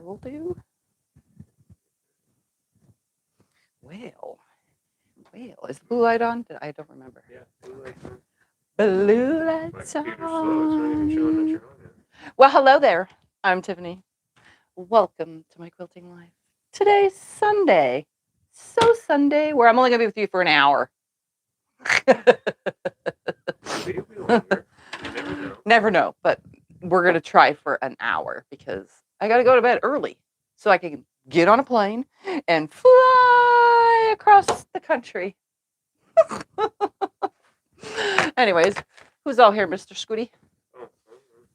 will do. Well, is the blue light on? I don't remember. Yeah, blue lights on. Blue My lights computer's slow. It's not even showing that on. you're on yet. Well, hello there. I'm Tiffany. Welcome to my quilting life. Today's Sunday. So Sunday, where I'm only going to be with you for an hour. Maybe it'll be longer. You never know. Never know, but we're going to try for an hour because I got to go to bed early so I can get on a plane and fly across the country. Anyways, who's all here, Mr. Scooty? Oh,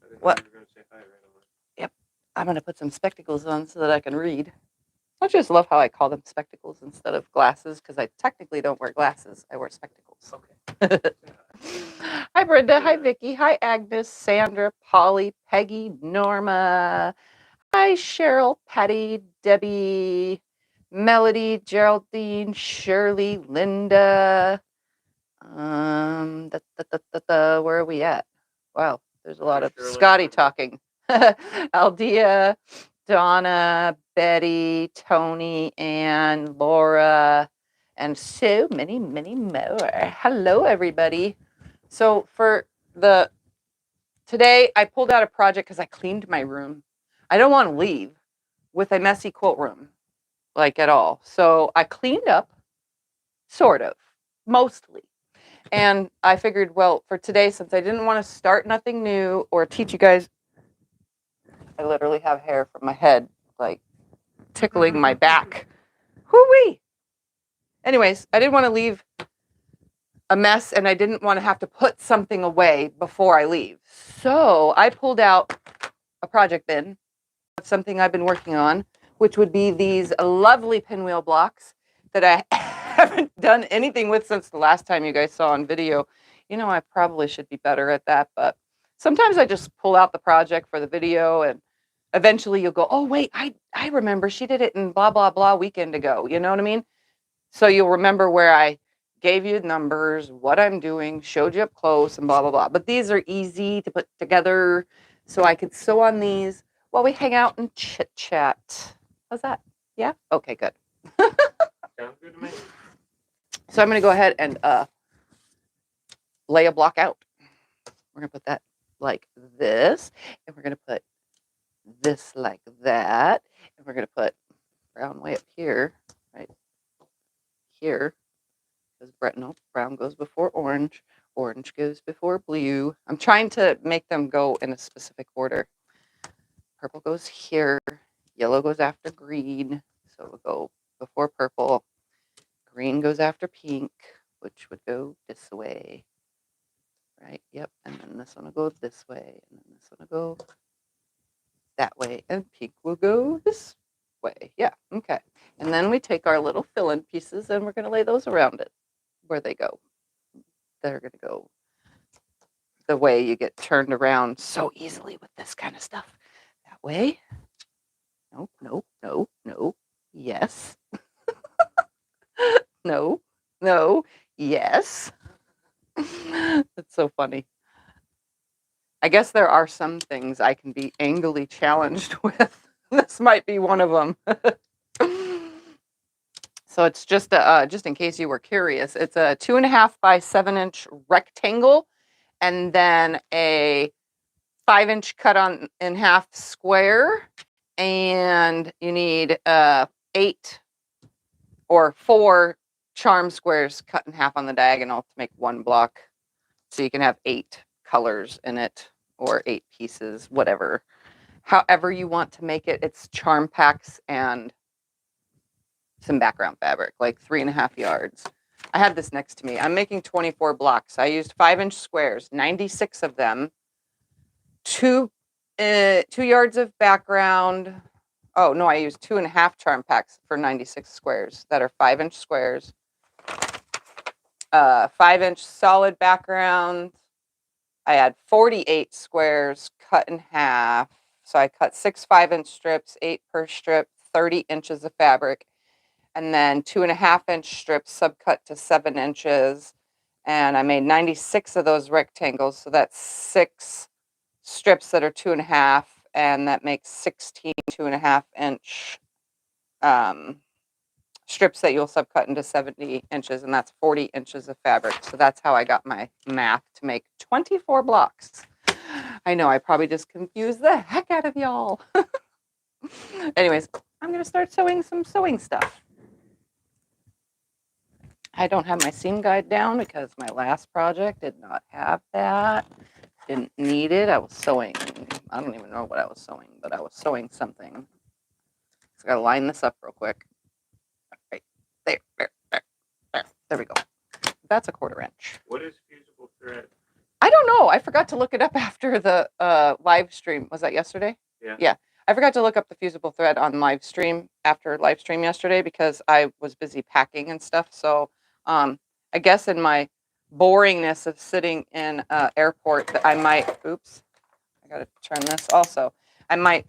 I didn't What? know you were going to say hi right away. Yep. I'm going to put some spectacles on so that I can read. I just love how I call them spectacles instead of glasses because I technically don't wear glasses. I wear spectacles. Okay. Hi, Brenda. Hi, Vicky. Hi, Agnes, Sandra, Polly, Peggy, Norma. Hi, Cheryl, Patty, Debbie, Melody, Geraldine, Shirley, Linda. Where are we at? Wow, there's a lot of Scotty talking. Aldea, Donna, Betty, Tony, and Laura, and so many, many more. Hello, everybody. So for today, I pulled out a project because I cleaned my room. I don't want to leave with a messy quilt room, like at all. So I cleaned up, sort of, mostly. And I figured, well, for today, since I didn't want to start nothing new or teach you guys, I literally have hair from my head, like tickling my back. Hoo-wee! Anyways, I didn't want to leave a mess and I didn't want to have to put something away before I leave. So I pulled out a project bin of something I've been working on, which would be these lovely pinwheel blocks that I haven't done anything with since the last time you guys saw on video. You know, I probably should be better at that, but sometimes I just pull out the project for the video and eventually you'll go, oh, wait, I remember she did it in blah, blah, blah weekend ago. You know what I mean? So you'll remember where I gave you numbers, what I'm doing, showed you up close and blah, blah, blah. But these are easy to put together so I could sew on these while we hang out and chit chat. How's that? Yeah? Okay, good. Sounds good to me. So I'm going to go ahead and lay a block out. We're going to put that like this, and we're going to put this like that, and we're going to put brown way up here, right here, because brown goes before orange, orange goes before blue. I'm trying to make them go in a specific order. Purple goes here, yellow goes after green, so it'll go before purple. Green goes after pink, which would go this way. Right, yep, and then this one will go this way, and then this one will go that way, and pink will go this way. Yeah, okay. And then we take our little fill-in pieces, and we're going to lay those around it, where they go. They're going to go the way you get turned around so easily with this kind of stuff. That way. No, no, no, no. Yes. No, no, yes. That's so funny. I guess there are some things I can be angrily challenged with. This might be one of them. So it's just in case you were curious, it's a 2.5 by 7-inch rectangle, and then a 5-inch cut in half square, and you need 8 or 4 charm squares cut in half on the diagonal to make one block, so you can have 8 colors in it or 8 pieces, whatever. However you want to make it. It's charm packs and some background fabric, like 3.5 yards. I have this next to me. I'm making 24 blocks. I used 5-inch squares, 96 of them, 2 yards of background. Oh no, I used 2.5 charm packs for 96 squares that are 5-inch squares. 5-inch solid background. I had 48 squares cut in half. So I cut 6 5-inch strips, 8 per strip, 30 inches of fabric, and then 2.5-inch strips subcut to 7 inches. And I made 96 of those rectangles. So that's 6 strips that are 2.5 and that makes 16 2.5-inch strips that you'll subcut into 70 inches, and that's 40 inches of fabric. So that's how I got my math to make 24 blocks. I know I probably just confused the heck out of y'all. Anyways, I'm going to start sewing some sewing stuff. I don't have my seam guide down because my last project did not have that. Didn't need it. I was sewing. I don't even know what I was sewing, but I was sewing something. So I got to line this up real quick. Right there. There we go. That's a 1/4 inch. What is fusible thread? I don't know. I forgot to look it up after the live stream. Was that yesterday? Yeah. Yeah. I forgot to look up the fusible thread on live stream after live stream yesterday because I was busy packing and stuff. So I guess in my boringness of sitting in airport that I might, oops, I got to turn this also. I might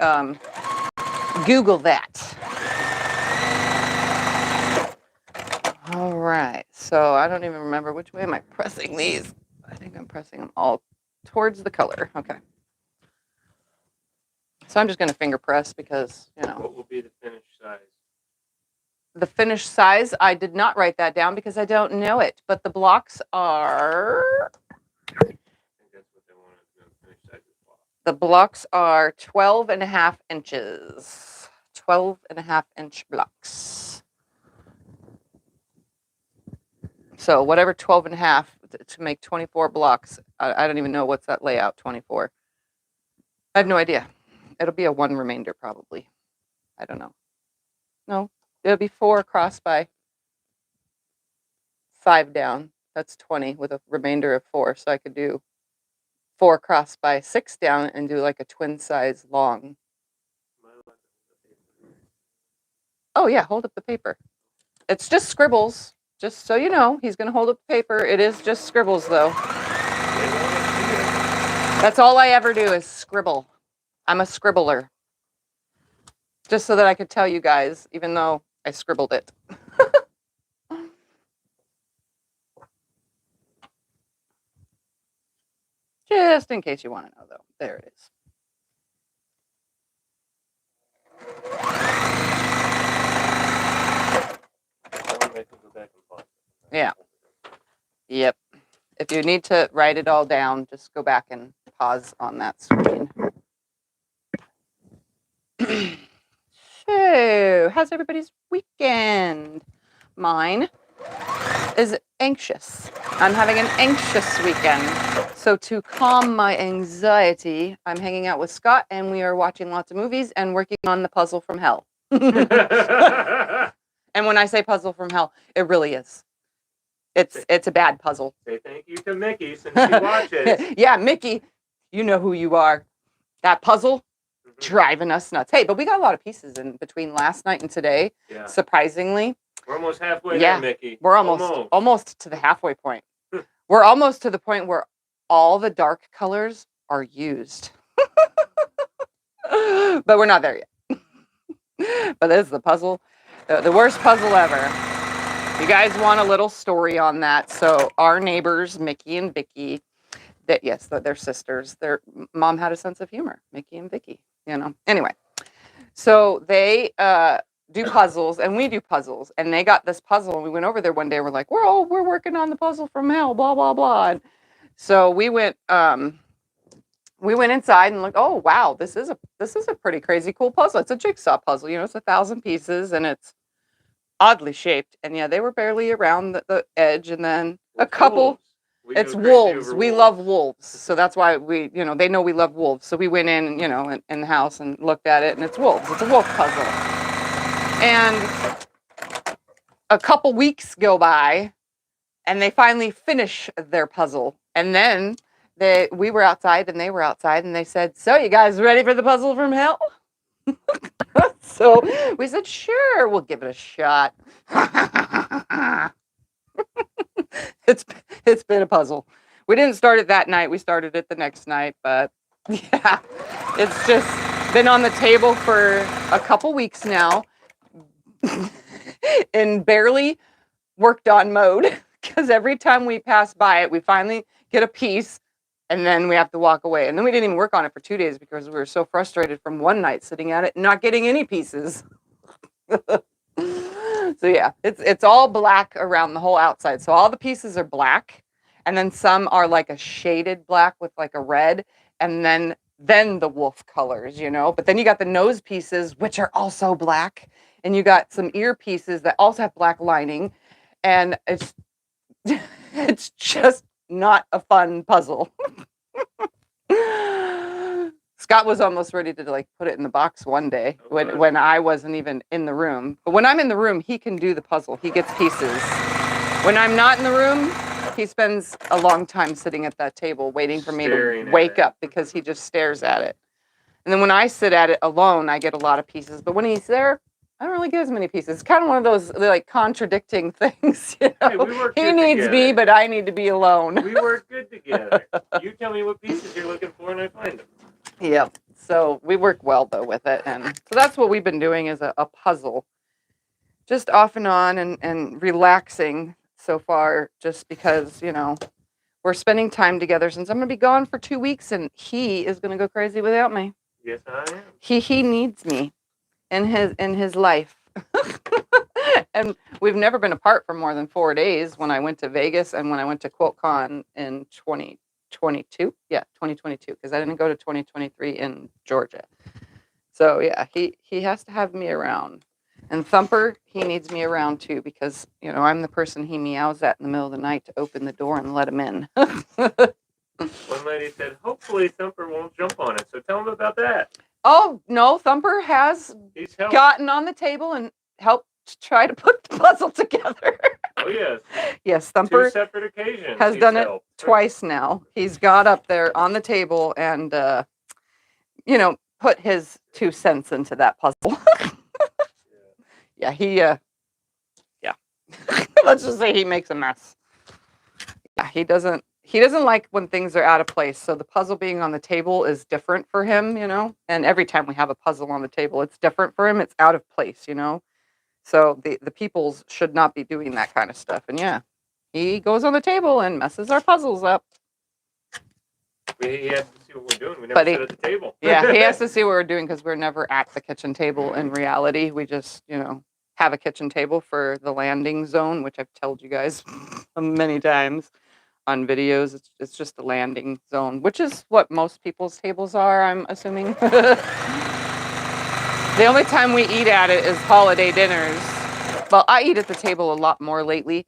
Google that. All right. So I don't even remember which way am I pressing these. I think I'm pressing them all towards the color. Okay. So I'm just going to finger press because, you know. What will be the finished size? The finished size, I did not write that down because I don't know it. But the blocks are... I think that's what they wanted to know, the finished size of the block. The blocks are 12.5 inches. 12.5-inch blocks. So whatever 12.5 to make 24 blocks. I don't even know what's that layout, 24. I have no idea. It'll be a 1 remainder probably. I don't know. No, it'll be 4 across by 5 down. That's 20 with a remainder of 4. So I could do 4 across by 6 down and do like a twin size long. Oh yeah, hold up the paper. It's just scribbles. Just so you know, he's going to hold up the paper. It is just scribbles though. That's all I ever do is scribble. I'm a scribbler. Just so that I could tell you guys, even though I scribbled it. Just in case you want to know, though. There it is. Yeah. Yep. If you need to write it all down, just go back and pause on that screen. So, how's everybody's weekend? Mine is anxious. I'm having an anxious weekend. So to calm my anxiety, I'm hanging out with Scott and we are watching lots of movies and working on the puzzle from hell. And when I say puzzle from hell, it really is. It's a bad puzzle. Say thank you to Mickey since she watches. Yeah, Mickey, you know who you are. That puzzle, driving us nuts. Hey, but we got a lot of pieces in between last night and today. Yeah. Surprisingly. We're almost halfway there, Mickey. We're almost to the halfway point. We're almost to the point where all the dark colors are used. But we're not there yet. But this is the puzzle, the worst puzzle ever. You guys want a little story on that? So our neighbors, Mickey and Vicky, they're sisters. Their mom had a sense of humor, Mickey and Vicky, you know. Anyway, so they do puzzles and we do puzzles, and they got this puzzle and we went over there one day and we're like, we're working on the puzzle from hell, blah blah blah. And so we went inside and looked, oh wow, this is a pretty crazy cool puzzle. It's a jigsaw puzzle, you know, it's 1,000 pieces and it's oddly shaped. And yeah, they were barely around the edge, and then a couple. It's wolves. We love wolves. So that's why they know we love wolves. So we went in, in the house and looked at it, and it's wolves. It's a wolf puzzle. And a couple weeks go by, and they finally finish their puzzle. And then we were outside, and they were outside, and they said, "So you guys ready for the puzzle from hell?" So we said, "Sure, we'll give it a shot." It's been a puzzle. We didn't start it that night. We started it the next night, but yeah, it's just been on the table for a couple weeks now in barely worked on mode, because every time we pass by it, we finally get a piece and then we have to walk away. And then we didn't even work on it for 2 days because we were so frustrated from one night sitting at it and not getting any pieces. So yeah, it's all black around the whole outside. So all the pieces are black, and then some are like a shaded black with like a red, and then the wolf colors, you know. But then you got the nose pieces, which are also black, and you got some ear pieces that also have black lining, and it's it's just not a fun puzzle. Scott was almost ready to like put it in the box one day when I wasn't even in the room. But when I'm in the room, he can do the puzzle. He gets pieces. When I'm not in the room, he spends a long time sitting at that table waiting for me to wake up because he just stares at it. And then when I sit at it alone, I get a lot of pieces. But when he's there, I don't really get as many pieces. It's kind of one of those like contradicting things. You know? Hey, he needs me, but I need to be alone. We work good together. You tell me what pieces you're looking for, and I find them. Yep. So we work well though with it, and so that's what we've been doing is a puzzle, just off and on, and relaxing so far. Just because we're spending time together since I'm going to be gone for 2 weeks, and he is going to go crazy without me. Yes, I am. He needs me in his life. And we've never been apart for more than 4 days. When I went to Vegas and when I went to Quiltcon in 2022, yeah, 2022, because I didn't go to 2023 in Georgia. So yeah, he has to have me around. And Thumper, he needs me around too, because I'm the person he meows at in the middle of the night to open the door and let him in. One lady said, hopefully Thumper won't jump on it. So tell him about that. Oh no, Thumper has gotten on the table and helped try to put the puzzle together. Oh yes. Yes, Thumper 2 separate occasions has done it twice now. He's got up there on the table and put his 2 cents into that puzzle. Yeah, let's just say he makes a mess. Yeah, he doesn't like when things are out of place. So the puzzle being on the table is different for him, and every time we have a puzzle on the table, it's different for him. It's out of place, So the peoples should not be doing that kind of stuff. And yeah, he goes on the table and messes our puzzles up. He has to see what we're doing. We never sit at the table. Yeah, he has to see what we're doing because we're never at the kitchen table in reality. We just, have a kitchen table for the landing zone, which I've told you guys many times on videos. It's just the landing zone, which is what most people's tables are, I'm assuming. The only time we eat at it is holiday dinners. Well, I eat at the table a lot more lately.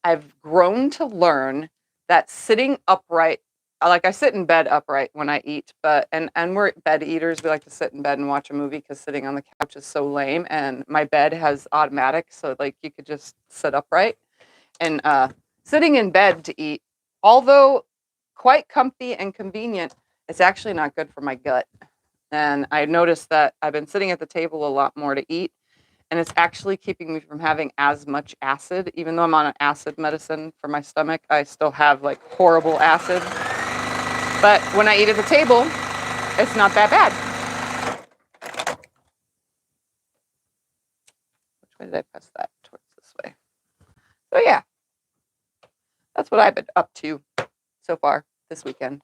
I've grown to learn that sitting upright, like I sit in bed upright when I eat, and we're bed eaters. We like to sit in bed and watch a movie because sitting on the couch is so lame. And my bed has automatic, so like you could just sit upright. And sitting in bed to eat, although quite comfy and convenient, it's actually not good for my gut. And I noticed that I've been sitting at the table a lot more to eat, and it's actually keeping me from having as much acid. Even though I'm on an acid medicine for my stomach, I still have like horrible acid. But when I eat at the table, it's not that bad. Which way did I press that? Towards this way. So yeah, that's what I've been up to so far this weekend.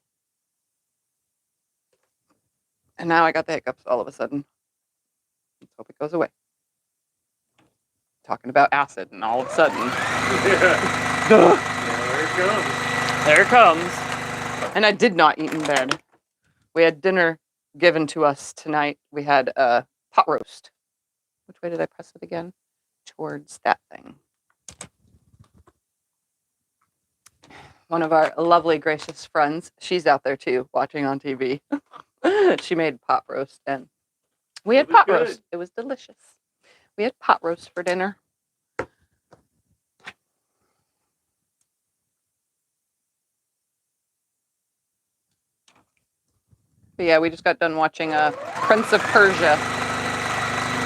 And now I got the hiccups all of a sudden. Let's hope it goes away. Talking about acid, and all of a sudden, yeah, there it comes. There it comes. And I did not eat in bed. We had dinner given to us tonight. We had a pot roast. Which way did I press it again? Towards that thing. One of our lovely, gracious friends, she's out there too, watching on TV. She made pot roast, and we had pot roast. It was delicious. We had pot roast for dinner. But yeah, we just got done watching Prince of Persia.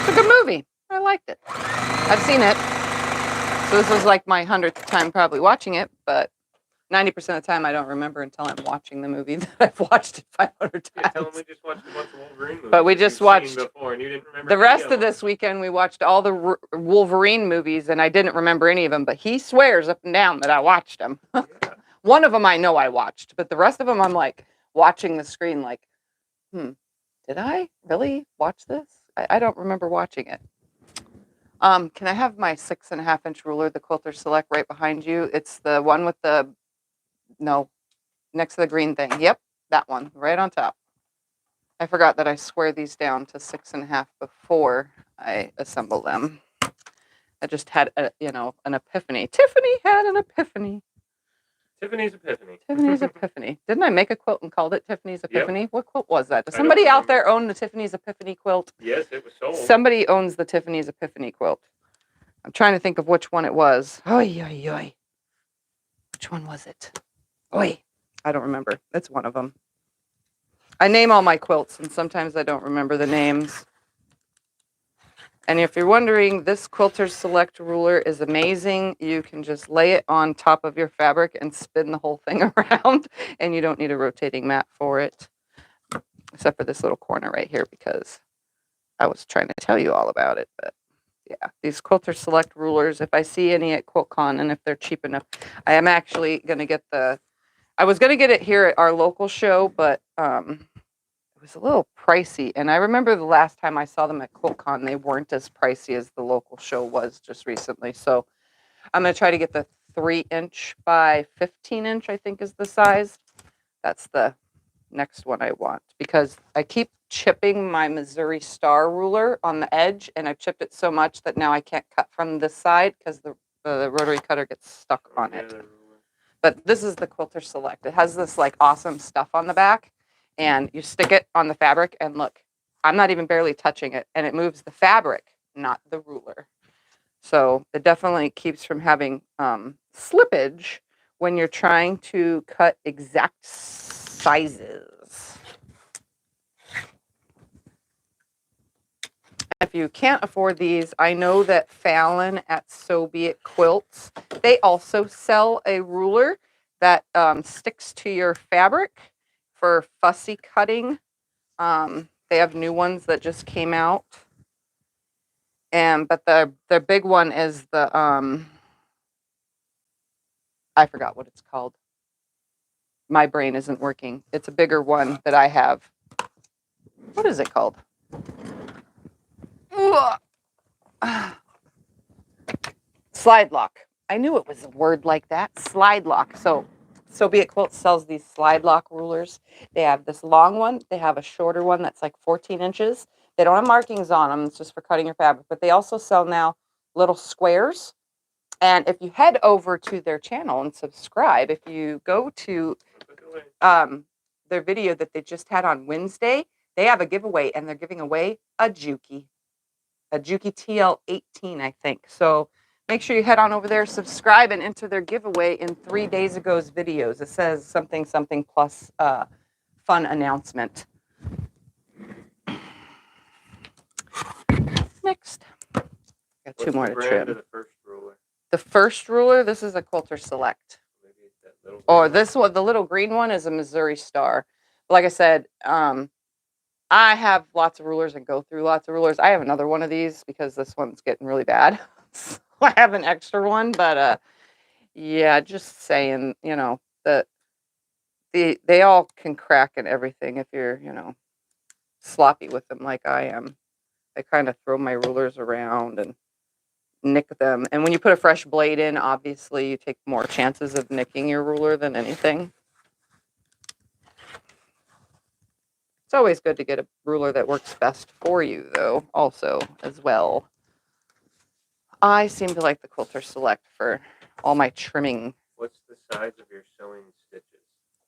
It's a good movie. I liked it. I've seen it. So this was like my 100th time probably watching it, but 90% of the time I don't remember until I'm watching the movie that I've watched it 500 times. Yeah, tell them we just watched a bunch of Wolverine movies. But we just watched before and you didn't remember the rest of this weekend. We watched all the Wolverine movies, and I didn't remember any of them, but he swears up and down that I watched them. Yeah. One of them I know I watched, but the rest of them I'm like watching the screen like, did I really watch this? I don't remember watching it. Can I have my 6.5-inch ruler, the Quilter Select, right behind you? It's the one with the, no, next to the green thing. Yep, that one, right on top. I forgot that I square these down to 6.5 before I assemble them. I just had, an epiphany. Tiffany had an epiphany. Tiffany's Epiphany. Tiffany's Epiphany. Didn't I make a quilt and called it Tiffany's Epiphany? Yep. What quilt was that? Does somebody out there own the Tiffany's Epiphany quilt? Yes, it was sold. Somebody owns the Tiffany's Epiphany quilt. I'm trying to think of which one it was. Oy, oy, oy. Which one was it? Oy. I don't remember. It's one of them. I name all my quilts, and sometimes I don't remember the names. And if you're wondering, this Quilter Select ruler is amazing. You can just lay it on top of your fabric and spin the whole thing around, and you don't need a rotating mat for it, except for this little corner right here, because I was trying to tell you all about it. But yeah, these Quilter Select rulers, if I see any at Quiltcon, and if they're cheap enough, I am actually going to get I was going to get it here at our local show, but it was a little pricey. And I remember the last time I saw them at Quiltcon, they weren't as pricey as the local show was just recently. So I'm going to try to get the 3-inch by 15-inch, I think is the size. That's the next one I want, because I keep chipping my Missouri Star ruler on the edge, and I've chipped it so much that now I can't cut from this side because the rotary cutter gets stuck on it. But this is the Quilter Select. It has this like awesome stuff on the back, and you stick it on the fabric, and look, I'm not even barely touching it, and it moves the fabric, not the ruler. So it definitely keeps from having slippage when you're trying to cut exact sizes. If you can't afford these, I know that Fallon at So Be It Quilts, they also sell a ruler that sticks to your fabric for fussy cutting. They have new ones that just came out. But the big one is the I forgot what it's called. My brain isn't working. It's a bigger one that I have. What is it called? Slide lock. I knew it was a word like that. Slide lock. So Be It Quilt sells these slide lock rulers. They have this long one. They have a shorter one that's like 14 inches. They don't have markings on them. It's just for cutting your fabric. But they also sell now little squares. And if you head over to their channel and subscribe, if you go to their video that they just had on Wednesday, they have a giveaway, and they're giving away a Juki TL18, I think. So make sure you head on over there, subscribe, and enter their giveaway in 3 days ago's videos. It says something plus fun announcement. Next. Got two more to trim. The first ruler? The first ruler, this is a Quilter Select. Or this one, the little green one, is a Missouri Star. Like I said, I have lots of rulers and go through lots of rulers. I have another one of these because this one's getting really bad. So I have an extra one, but yeah, just saying, that they all can crack and everything if you're, sloppy with them like I am. I kind of throw my rulers around and nick them. And when you put a fresh blade in, obviously you take more chances of nicking your ruler than anything. It's always good to get a ruler that works best for you, though, also, as well. I seem to like the Quilter Select for all my trimming. What's the size of your sewing stitches?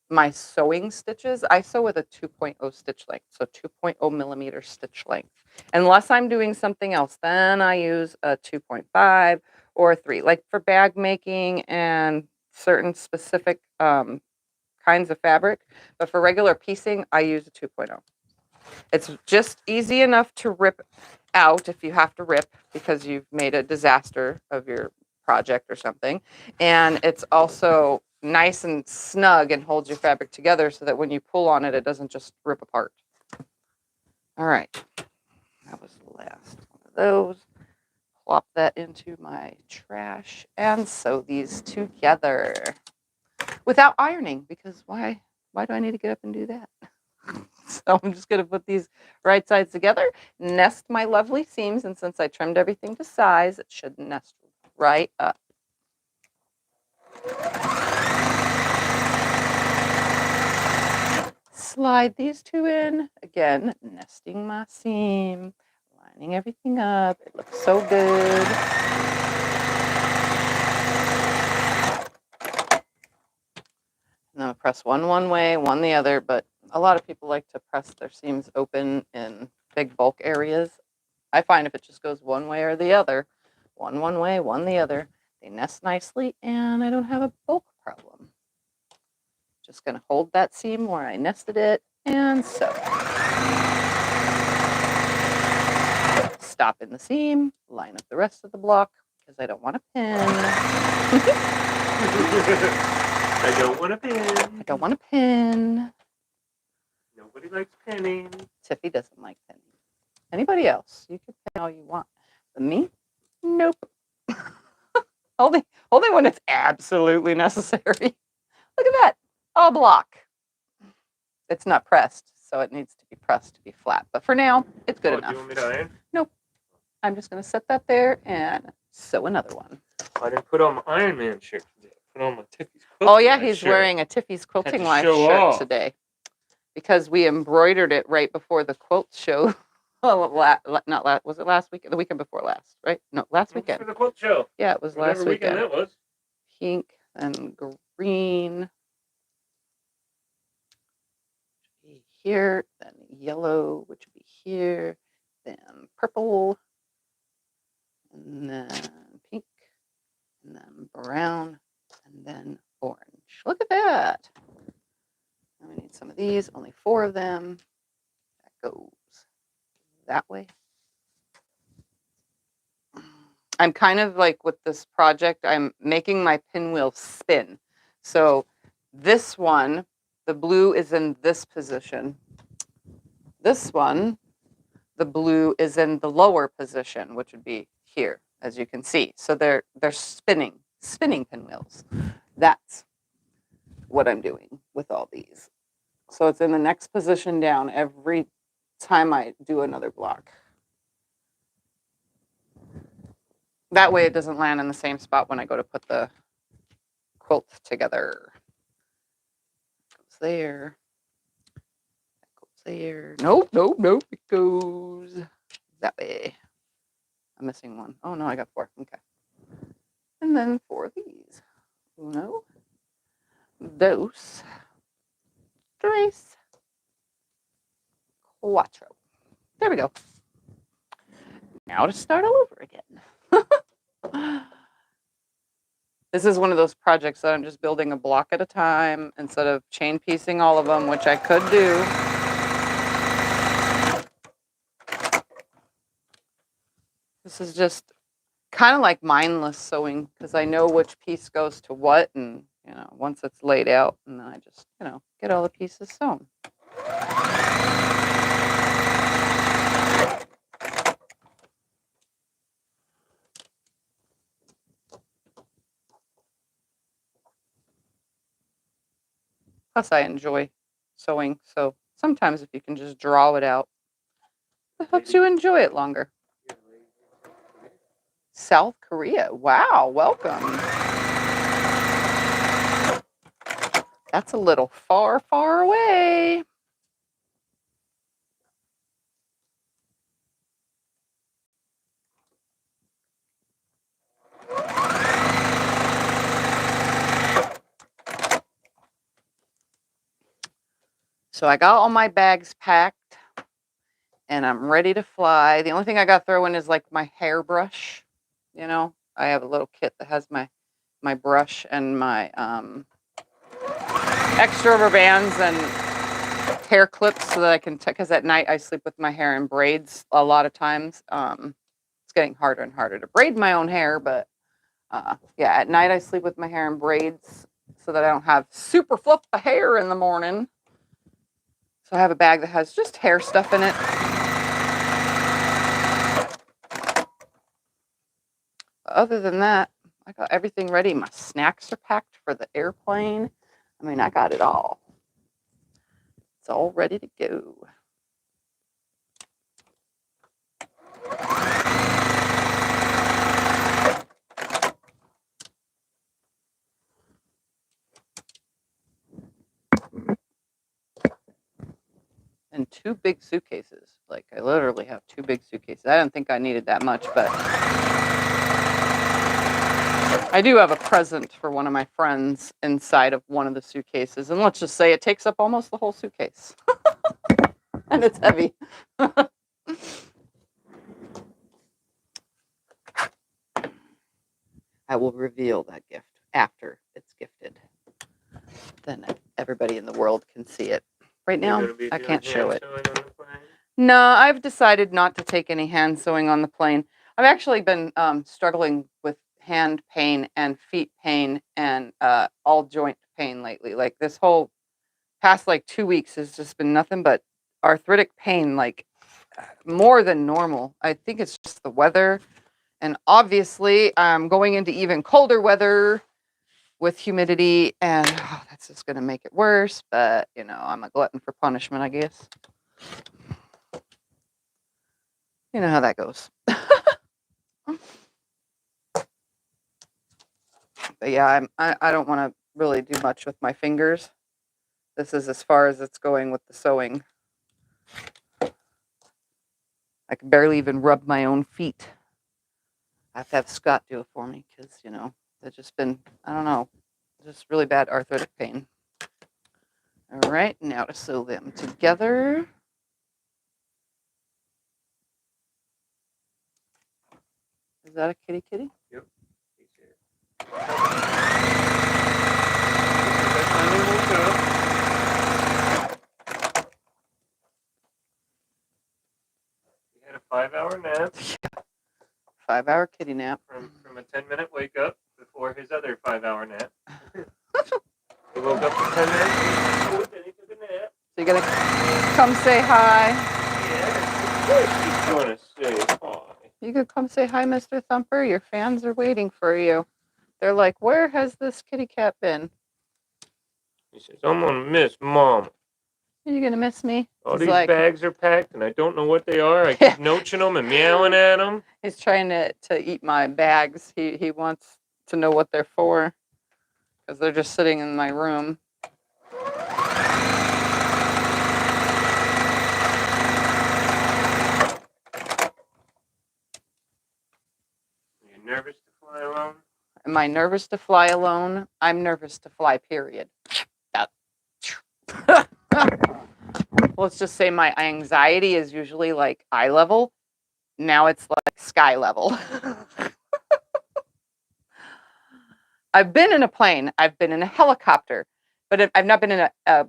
My sewing stitches, I sew with a 2.0 stitch length, so 2.0 millimeter stitch length. Unless I'm doing something else, then I use a 2.5 or a 3, like for bag making and certain specific kinds of fabric. But for regular piecing, I use a 2.0. It's just easy enough to rip out if you have to rip because you've made a disaster of your project or something. And it's also nice and snug and holds your fabric together so that when you pull on it, it doesn't just rip apart. All right. That was the last one of those. Plop that into my trash and sew these together. without ironing, because why do I need to get up and do that? So I'm just going to put these right sides together, nest my lovely seams, and since I trimmed everything to size, it should nest right up. Slide these two in, again, nesting my seam, lining everything up. It looks so good. And then I'll press one way, one the other, but a lot of people like to press their seams open in big bulk areas. I find if it just goes one way or the other, one way, one the other, they nest nicely and I don't have a bulk problem. Just going to hold that seam where I nested it and sew. Stop in the seam, line up the rest of the block because I don't want to pin. I don't want to pin. I don't want to pin. Nobody likes pinning. Tiffy doesn't like pinning. Anybody else, you can pin all you want. But me, nope. only when it's absolutely necessary. Look at that, all block. It's not pressed, so it needs to be pressed to be flat. But for now, it's good enough. Do you want me to iron? Nope. I'm just going to set that there and sew another one. I didn't put on my Iron Man shirt today. I put on my Tiffany's Quilting. Oh yeah, he's wearing a Tiffany's Quilting Life shirt today because we embroidered it right before the quilt show. Well, was it last weekend? The weekend before last, right? No, last weekend. For the quilt show. Yeah, it was last weekend. That was. Pink and green. Here, then yellow, which would be here, then purple, and then pink, and then brown, and then orange. Look at that. And we need some of these, only 4 of them. That goes that way. I'm kind of like with this project, I'm making my pinwheel spin. So this one, the blue is in this position. This one, the blue is in the lower position, which would be here, as you can see. So they're spinning pinwheels. That's what I'm doing with all these. So it's in the next position down every time I do another block. That way it doesn't land in the same spot when I go to put the quilt together. Goes there. That goes there. Nope. It goes that way. I'm missing one. Oh no, I got 4. Okay. And then 4 of these. Uno, dos, tres, cuatro. There we go. Now to start all over again. This is one of those projects that I'm just building a block at a time instead of chain piecing all of them, which I could do. This is just kind of like mindless sewing because I know which piece goes to what, and once it's laid out, and then I just get all the pieces sewn. Plus, I enjoy sewing, so sometimes if you can just draw it out, it helps you enjoy it longer. South Korea. Wow, welcome. That's a little far, far away. So I got all my bags packed and I'm ready to fly. The only thing I got to throw in is like my hairbrush. I have a little kit that has my brush and my extra rubber bands and hair clips so that I can, because at night I sleep with my hair in braids a lot of times. It's getting harder and harder to braid my own hair, but yeah, at night I sleep with my hair in braids so that I don't have super fluff of hair in the morning. So I have a bag that has just hair stuff in it. Other than that, I got everything ready. My snacks are packed for the airplane. I mean, I got it all. It's all ready to go. And 2 big suitcases. Like, I literally have 2 big suitcases. I didn't think I needed that much, but I do have a present for one of my friends inside of one of the suitcases. And let's just say it takes up almost the whole suitcase. And it's heavy. I will reveal that gift after it's gifted. Then everybody in the world can see it. Right now, I can't show it. No, I've decided not to take any hand sewing on the plane. I've actually been struggling with hand pain and feet pain and all joint pain lately. Like this whole past 2 weeks has just been nothing but arthritic pain, like more than normal. I think it's just the weather. And obviously, I'm going into even colder weather with humidity, and that's just going to make it worse. But, I'm a glutton for punishment, I guess. You know how that goes. But yeah, I don't want to really do much with my fingers. This is as far as it's going with the sewing. I can barely even rub my own feet. I have to have Scott do it for me because, they've just been, I don't know, just really bad arthritic pain. All right, now to sew them together. Is that a kitty kitty? Yep. He's here. He had a 5-hour nap. 5-hour kitty nap. From a 10-minute wake up before his other 5-hour nap. He woke up for 10 minutes, and he took a nap. So you're going to come say hi? Yeah, of course he's going to say hi. You could come say hi, Mr. Thumper. Your fans are waiting for you. They're like, where has this kitty cat been? He says, I'm going to miss Mom. Are you going to miss me? All these bags are packed, and I don't know what they are. I keep noaching them and meowing at them. He's trying to eat my bags. He wants to know what they're for because they're just sitting in my room. Are you nervous to fly alone? Am I nervous to fly alone? I'm nervous to fly, period. Let's just say my anxiety is usually like eye level. Now it's like sky level. I've been in a plane. I've been in a helicopter. But I've not been in a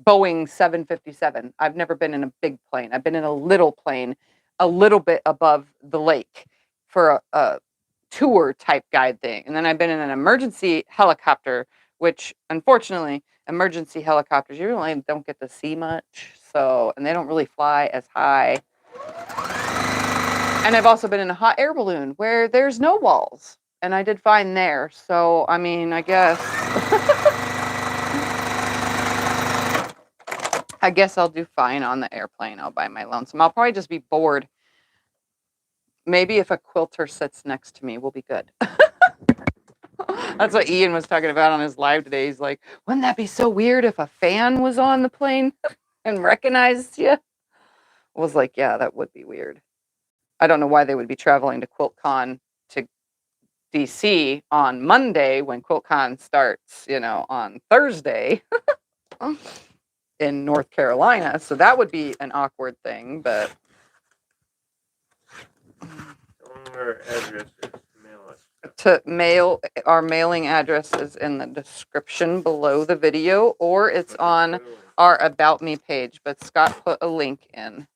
Boeing 757. I've never been in a big plane. I've been in a little plane, a little bit above the lake for a tour type guide thing. And then I've been in an emergency helicopter, which unfortunately, emergency helicopters, you really don't get to see much. So, and they don't really fly as high. And I've also been in a hot air balloon where there's no walls. And I did fine there. So, I mean, I guess. I guess I'll do fine on the airplane all by my lonesome. I'll probably just be bored. Maybe if a quilter sits next to me, we'll be good. That's what Ian was talking about on his live today. He's like, wouldn't that be so weird if a fan was on the plane and recognized you? I was like, yeah, that would be weird. I don't know why they would be traveling to Quiltcon to DC on Monday when Quiltcon starts, on Thursday in North Carolina. So that would be an awkward thing, but. Our address is Our mailing address is in the description below the video, or it's on our About Me page, but Scott put a link in.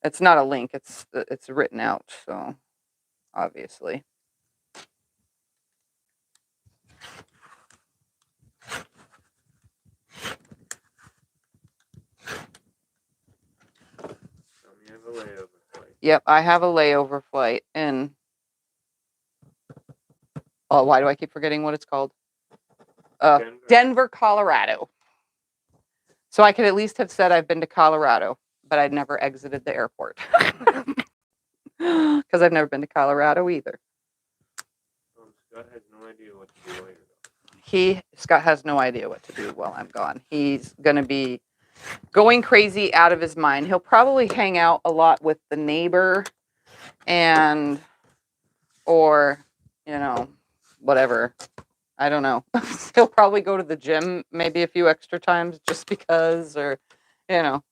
It's not a link, it's written out, so obviously. You have a layover flight. Yep, I have a layover flight in. Oh, why do I keep forgetting what it's called? Denver, Colorado. So I could at least have said I've been to Colorado, but I'd never exited the airport. Because I've never been to Colorado either. Scott has no idea what to do later. Scott has no idea what to do while I'm gone. He's going to be going crazy out of his mind. He'll probably hang out a lot with the neighbor or, whatever. I don't know. He'll probably go to the gym maybe a few extra times just because, or, he'll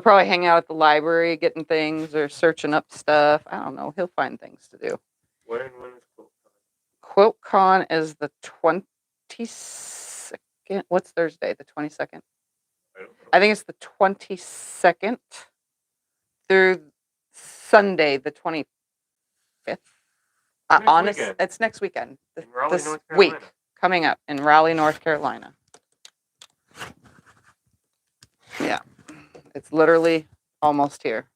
probably hang out at the library getting things or searching up stuff. I don't know. He'll find things to do. When is Quiltcon? Quiltcon is the 22nd. What's Thursday? The 22nd? I think it's the 22nd through Sunday, the 25th. It's next weekend. This week coming up in Raleigh, North Carolina. Yeah, it's literally almost here.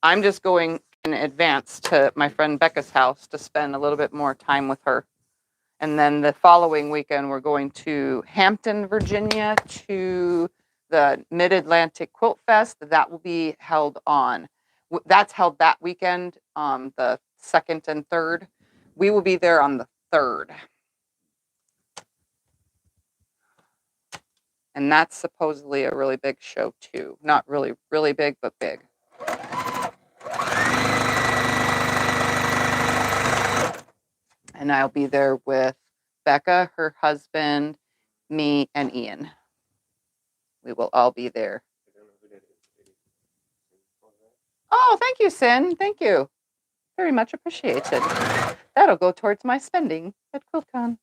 I'm just going in advance to my friend Becca's house to spend a little bit more time with her. And then the following weekend, we're going to Hampton, Virginia to the MidAtlantic Quilt Fest. That will be held that's held that weekend, the 2nd and 3rd. We will be there on the 3rd. And that's supposedly a really big show too. Not really, really big, but big. And I'll be there with Becca, her husband, me, and Ian. We will all be there. Oh, thank you, Sin. Thank you. Very much appreciated. That'll go towards my spending at Quiltcon.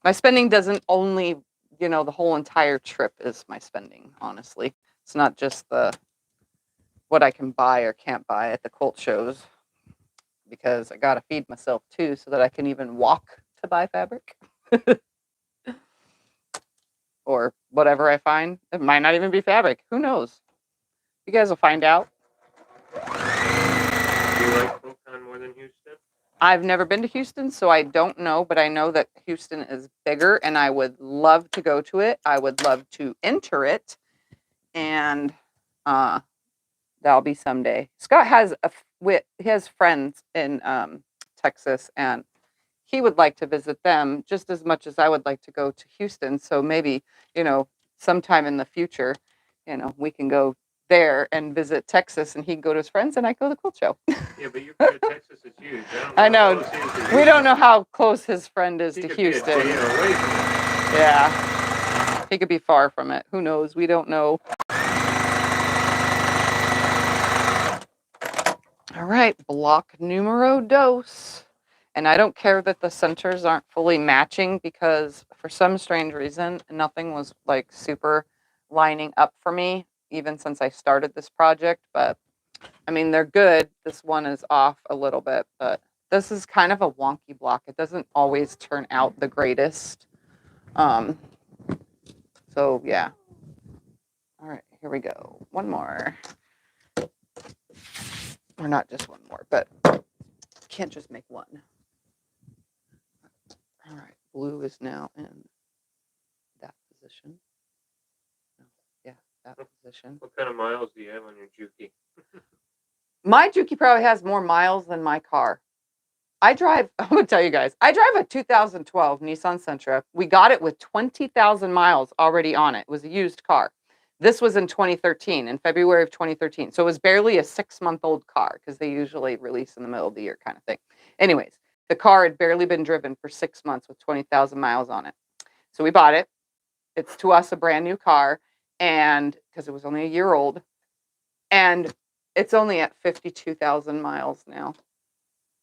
My spending doesn't only, the whole entire trip is my spending, honestly. It's not just what I can buy or can't buy at the quilt shows, because I got to feed myself too so that I can even walk to buy fabric. Or whatever I find. It might not even be fabric. Who knows? You guys will find out. Do you like Quiltcon more than Houston? I've never been to Houston, so I don't know, but I know that Houston is bigger, and I would love to go to it. I would love to enter it, and that'll be someday. Scott has friends in Texas, and he would like to visit them just as much as I would like to go to Houston. So maybe, sometime in the future, we can go there and visit Texas, and he can go to his friends, and I go to the quilt show. Yeah, but your friend Texas is huge. I know. We don't know how close his friend is to Houston. Yeah. He could be far from it. Who knows? We don't know. All right, block numero dos. And I don't care that the centers aren't fully matching, because for some strange reason, nothing was like super lining up for me, even since I started this project. But I mean, they're good. This one is off a little bit, but this is kind of a wonky block. It doesn't always turn out the greatest. So yeah. All right, here we go. One more. Or not just one more, but can't just make one. All right, blue is now in that position. Yeah, that position. What kind of miles do you have on your Juki? My Juki probably has more miles than my car. I'm going to tell you guys, I drive a 2012 Nissan Sentra. We got it with 20,000 miles already on it. It was a used car. This was in 2013, in February of 2013. So it was barely a 6-month-old car, because they usually release in the middle of the year kind of thing. Anyways, the car had barely been driven for 6 months with 20,000 miles on it. So we bought it. It's to us a brand new car, and because it was only a year old, and it's only at 52,000 miles now.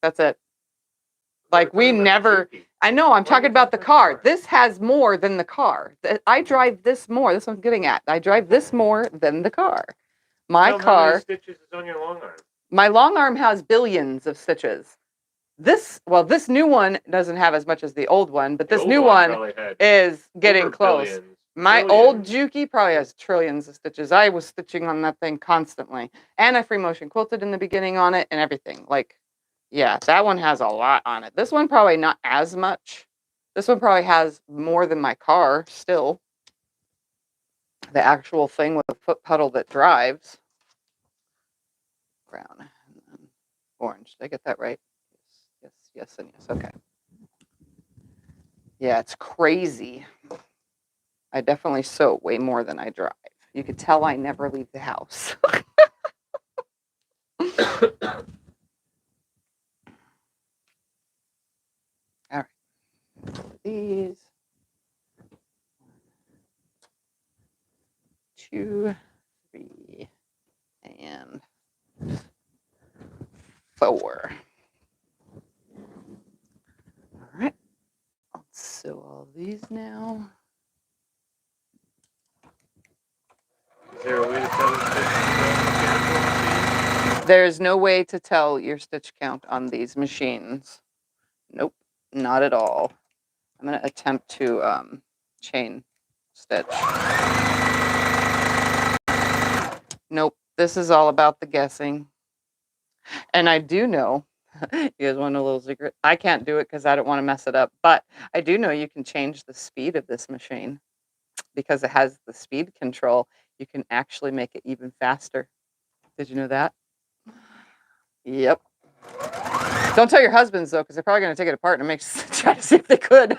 That's it. Like, we never, I know, I'm talking about the car. This has more than the car. I drive this more. That's what I'm getting at. I drive this more than the car. My car. How many stitches is on your long arm? My long arm has billions of stitches. This new one doesn't have as much as the old one, but this new one is getting close. Billions. My old Juki probably has trillions of stitches. I was stitching on that thing constantly. And I free motion quilted in the beginning on it and everything. Like, Yeah, that one has a lot on it. This one probably not as much. This one probably has more than my car still. The actual thing with a foot pedal that drives. Brown and then orange. Did I get that right? Yes, and yes. Okay. Yeah, it's crazy. I definitely sew way more than I drive. You could tell I never leave the house. All right. These. 2, 3, and 4. All right. I'll sew all these now. Is there a way to tell the stitch count? There's no way to tell your stitch count on these machines. Nope, not at all. I'm going to attempt to chain stitch. Nope, this is all about the guessing. And I do know, you guys want a little secret? I can't do it because I don't want to mess it up. But I do know you can change the speed of this machine because it has the speed control. You can actually make it even faster. Did you know that? Yep. Don't tell your husbands though, because they're probably going to take it apart and try to see if they could.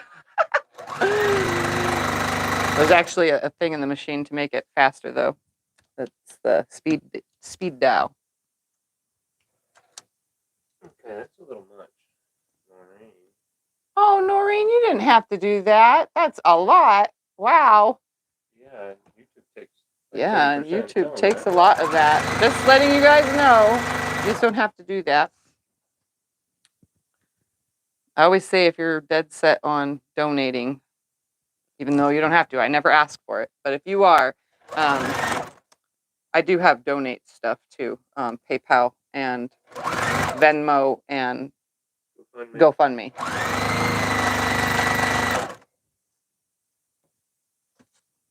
There's actually a thing in the machine to make it faster though. That's the speed dial. Okay, that's a little much. Noreen. Oh, Noreen, you didn't have to do that. That's a lot. Wow. Yeah, YouTube takes. Yeah, YouTube takes a lot of that. Just letting you guys know, you just don't have to do that. I always say if you're dead set on donating, even though you don't have to, I never ask for it. But if you are, I do have donate stuff too, PayPal and Venmo and GoFundMe.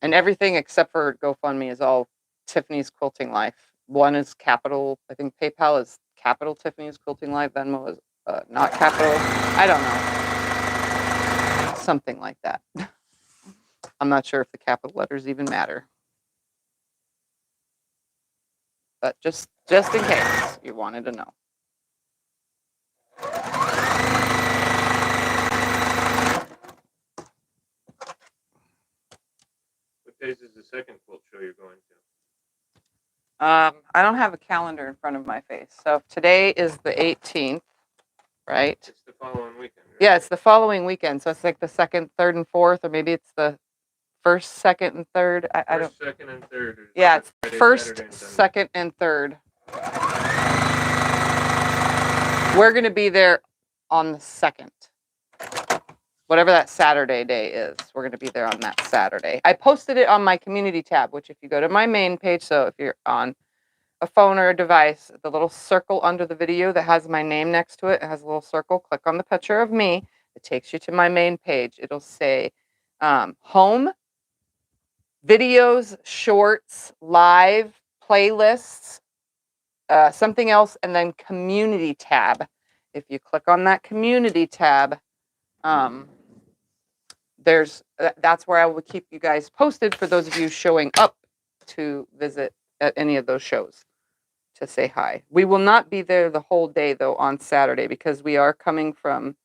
And everything except for GoFundMe is all Tiffany's Quilting Life. One is capital. I think PayPal is capital Tiffany's Quilting Life. Venmo is not capital. I don't know. Something like that. I'm not sure if the capital letters even matter. But just in case you wanted to know. What days is the second quilt show you're going to? I don't have a calendar in front of my face. So if today is the 18th, right? It's the following weekend. Right? Yeah, it's the following weekend. So it's like the second, third, and fourth, or maybe it's the first, second, and third. I don't. Second, and third. Yeah, it's Friday, first, Saturday, and second, and third. We're going to be there on the 2nd. Whatever that Saturday day is, we're going to be there on that Saturday. I posted it on my community tab, which if you go to my main page, so if you're on a phone or a device, the little circle under the video that has my name next to it, it has a little circle. Click on the picture of me. It takes you to my main page. It'll say home, videos, shorts, live, playlists, something else, and then community tab. If you click on that community tab, that's where I will keep you guys posted for those of you showing up to visit at any of those shows to say hi. We will not be there the whole day though on Saturday because we are coming from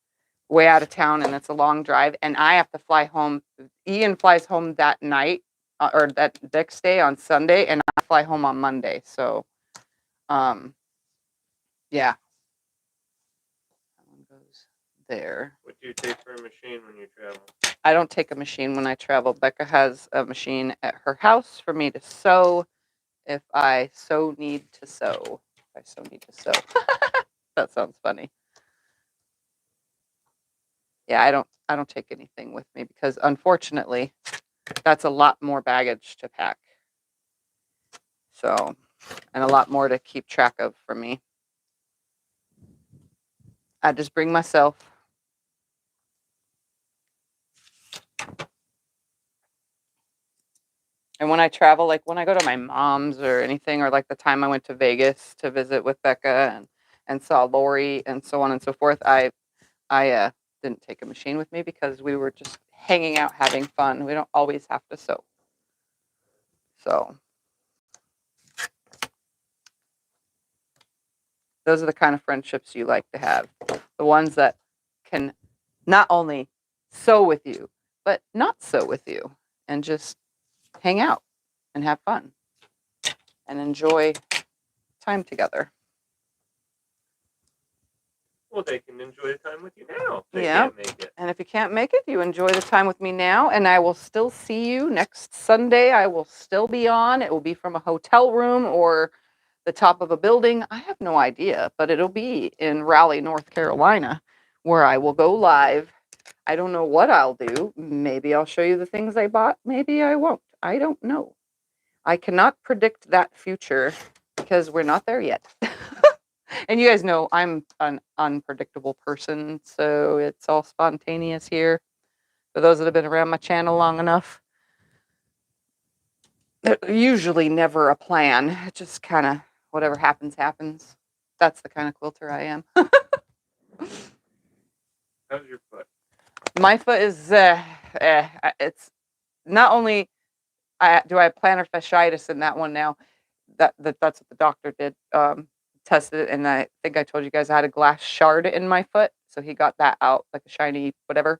way out of town and it's a long drive and I have to fly home. Ian flies home that night or that next day on Sunday and I fly home on Monday. So yeah. That one goes there. What do you take for a machine when you travel? I don't take a machine when I travel. Becca has a machine at her house for me to sew if I so need to sew. That sounds funny. Yeah, I don't take anything with me because unfortunately that's a lot more baggage to pack. So, and a lot more to keep track of for me. I just bring myself. And when I travel, like when I go to my mom's or anything, or like the time I went to Vegas to visit with Becca and and saw Lori and so on and so forth. I didn't take a machine with me because we were just hanging out, having fun. We don't always have to sew. So those are the kind of friendships you like to have. The ones that can not only sew with you, but not sew with you and just hang out and have fun and enjoy time together. Well, they can enjoy the time with you now. They Yeah. can't make it. And if you can't make it, you enjoy the time with me now. And I will still see you next Sunday. I will still be on. It will be from a hotel room or the top of a building. I have no idea, but it'll be in Raleigh, North Carolina, where I will go live. I don't know what I'll do. Maybe I'll show you the things I bought. Maybe I won't. I don't know. I cannot predict that future because we're not there yet. And you guys know I'm an unpredictable person, so it's all spontaneous here. For those that have been around my channel long enough, there's usually never a plan. It just kind of whatever happens, happens. That's the kind of quilter I am. How's your foot? My foot is, it's not only do I have plantar fasciitis in that one now. That's what the doctor did. Tested it, and I think I told you guys I had a glass shard in my foot, so he got that out, like a shiny whatever.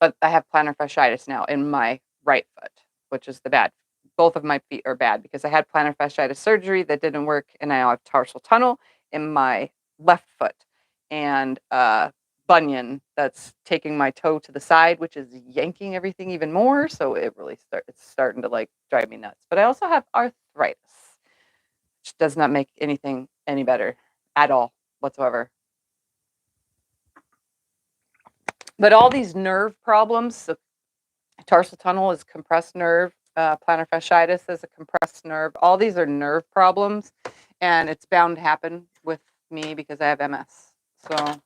But I have plantar fasciitis now in my right foot, which is the bad. Both of my feet are bad because I had plantar fasciitis surgery that didn't work, and I now have tarsal tunnel in my left foot, and bunion that's taking my toe to the side, which is yanking everything even more. So it really it's starting to like drive me nuts. But I also have arthritis, which does not make anything any better at all whatsoever. But all these nerve problems, so tarsal tunnel is compressed nerve, plantar fasciitis is a compressed nerve. All these are nerve problems, and it's bound to happen with me because I have MS. So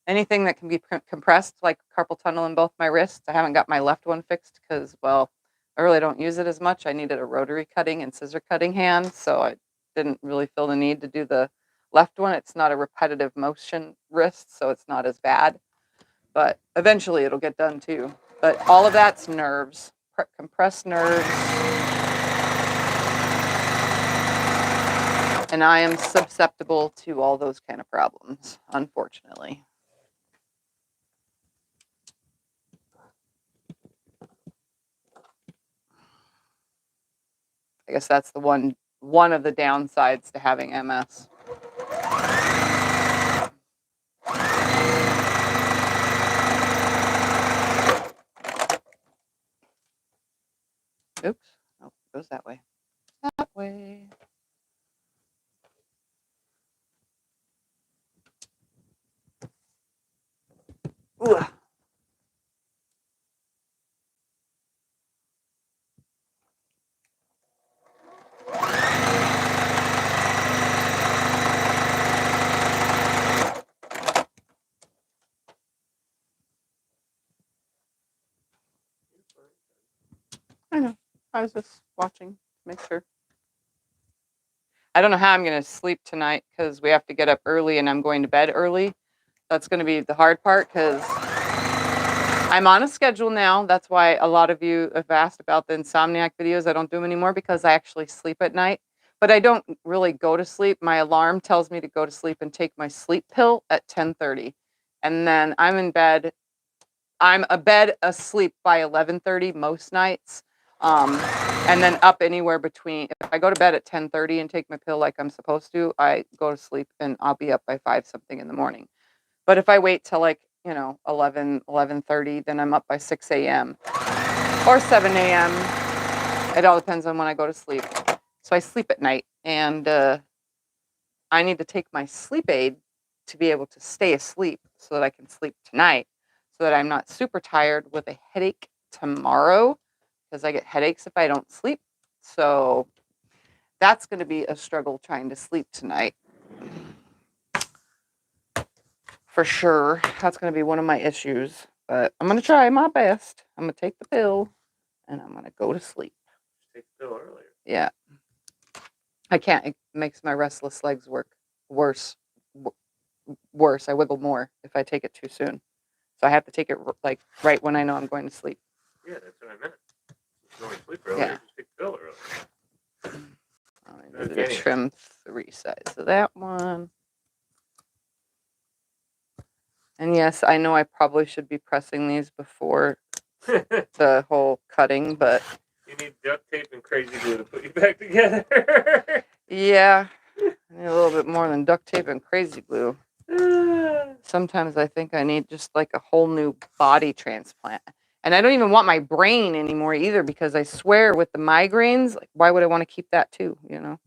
anything that can be compressed, like carpal tunnel in both my wrists. I haven't got my left one fixed because, well, I really don't use it as much. I needed a rotary cutting and scissor cutting hand, so I didn't really feel the need to do the left one. It's not a repetitive motion wrist, so it's not as bad. But eventually it'll get done too. But all of that's nerves, compressed nerves. And I am susceptible to all those kind of problems, unfortunately. I guess that's the one of the downsides to having MS. Oops. Oh, it goes that way. That way. Ooh. I know. I was just watching to make sure. I don't know how I'm going to sleep tonight because we have to get up early and I'm going to bed early. That's going to be the hard part because I'm on a schedule now. That's why a lot of you have asked about the Insomniac videos. I don't do them anymore because I actually sleep at night. But I don't really go to sleep. My alarm tells me to go to sleep and take my sleep pill at 10:30. And then I'm in bed. I'm asleep by 11:30 most nights. And then up anywhere between, if I go to bed at 10:30 and take my pill like I'm supposed to, I go to sleep and I'll be up by 5 something in the morning. But if I wait till 11:30, then I'm up by 6 a.m. or 7 a.m. It all depends on when I go to sleep. So I sleep at night, and I need to take my sleep aid to be able to stay asleep so that I can sleep tonight, so that I'm not super tired with a headache tomorrow, because I get headaches if I don't sleep. So that's going to be a struggle trying to sleep tonight. For sure. That's going to be one of my issues. But I'm going to try my best. I'm going to take the pill, and I'm going to go to sleep. Take the pill earlier. Yeah. I can't. It makes my restless legs work worse worse. I wiggle more if I take it too soon. So I have to take it like right when I know I'm going to sleep. Yeah, that's what I meant. If you're going to sleep earlier, Yeah. just take the pill earlier. I need to trim 3 sides of that one. And yes, I know I probably should be pressing these before the whole cutting, but you need duct tape and crazy glue to put you back together. yeah, I need a little bit more than duct tape and crazy glue. Sometimes I think I need just like a whole new body transplant. And I don't even want my brain anymore either, because I swear with the migraines, like, why would I want to keep that too, you know?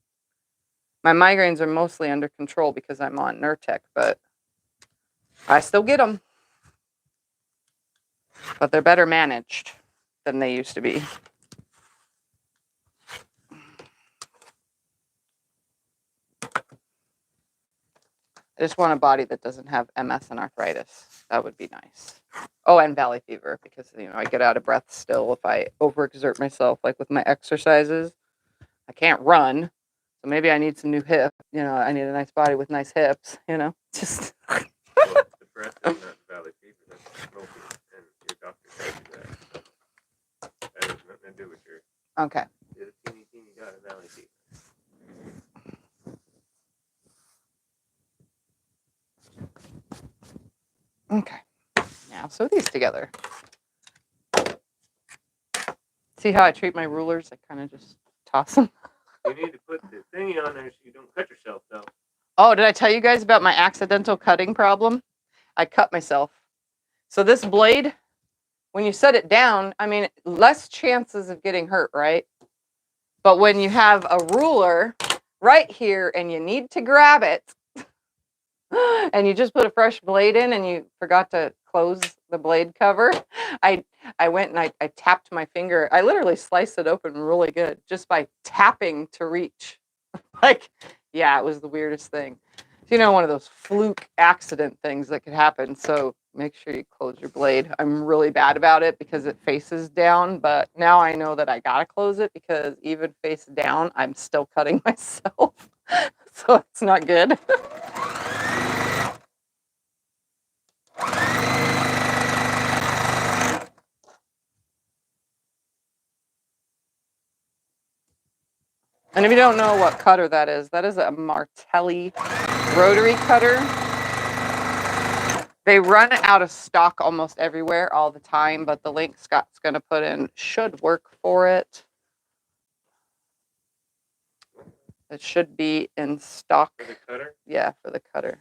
My migraines are mostly under control because I'm on Nurtec, but I still get them. But they're better managed than they used to be. I just want a body that doesn't have MS and arthritis. That would be nice. Oh, and valley fever, because, you know, I get out of breath still if I overexert myself, like with my exercises. I can't run, so maybe I need some new hips. You know, I need a nice body with nice hips, you know, just. Well, the breath is not valley fever, that's smoking, and your doctor tells you that. That has nothing to do with your. Okay. You're a teeny got a valley fever. Okay. Now sew these together. See how I treat my rulers? I kind of just toss them. You need to put the thingy on there so you don't cut yourself, though. Oh, did I tell you guys about my accidental cutting problem? I cut myself. So this blade, when you set it down, I mean, less chances of getting hurt, right? But when you have a ruler right here and you need to grab it, and you just put a fresh blade in and you forgot to close the blade cover, I went and I tapped my finger. I literally sliced it open really good just by tapping to reach. Like, yeah, it was the weirdest thing. You know, one of those fluke accident things that could happen. So make sure you close your blade. I'm really bad about it because it faces down, but now I know that I gotta close it, because even face down, I'm still cutting myself. So it's not good. And if you don't know what cutter that is a Martelli rotary cutter. They run out of stock almost everywhere all the time, but the link Scott's going to put in should work for it. It should be in stock. For the cutter? Yeah, for the cutter.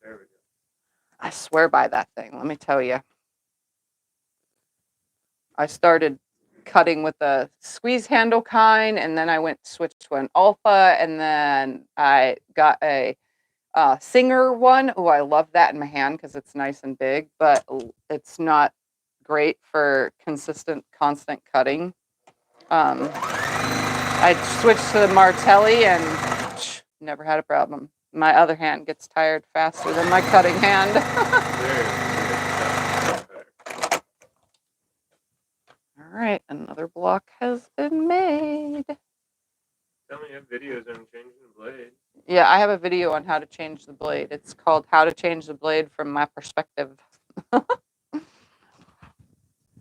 There we go. I swear by that thing, let me tell you. I started cutting with a squeeze handle kind, and then I switched to an Alpha, and then I got a Singer one. Oh, I love that in my hand because it's nice and big, but it's not great for consistent, constant cutting. I switched to the Martelli and never had a problem. My other hand gets tired faster than my cutting hand. All right, another block has been made. Tell me you have videos on changing the blade. Yeah, I have a video on how to change the blade. It's called How to Change the Blade from My Perspective.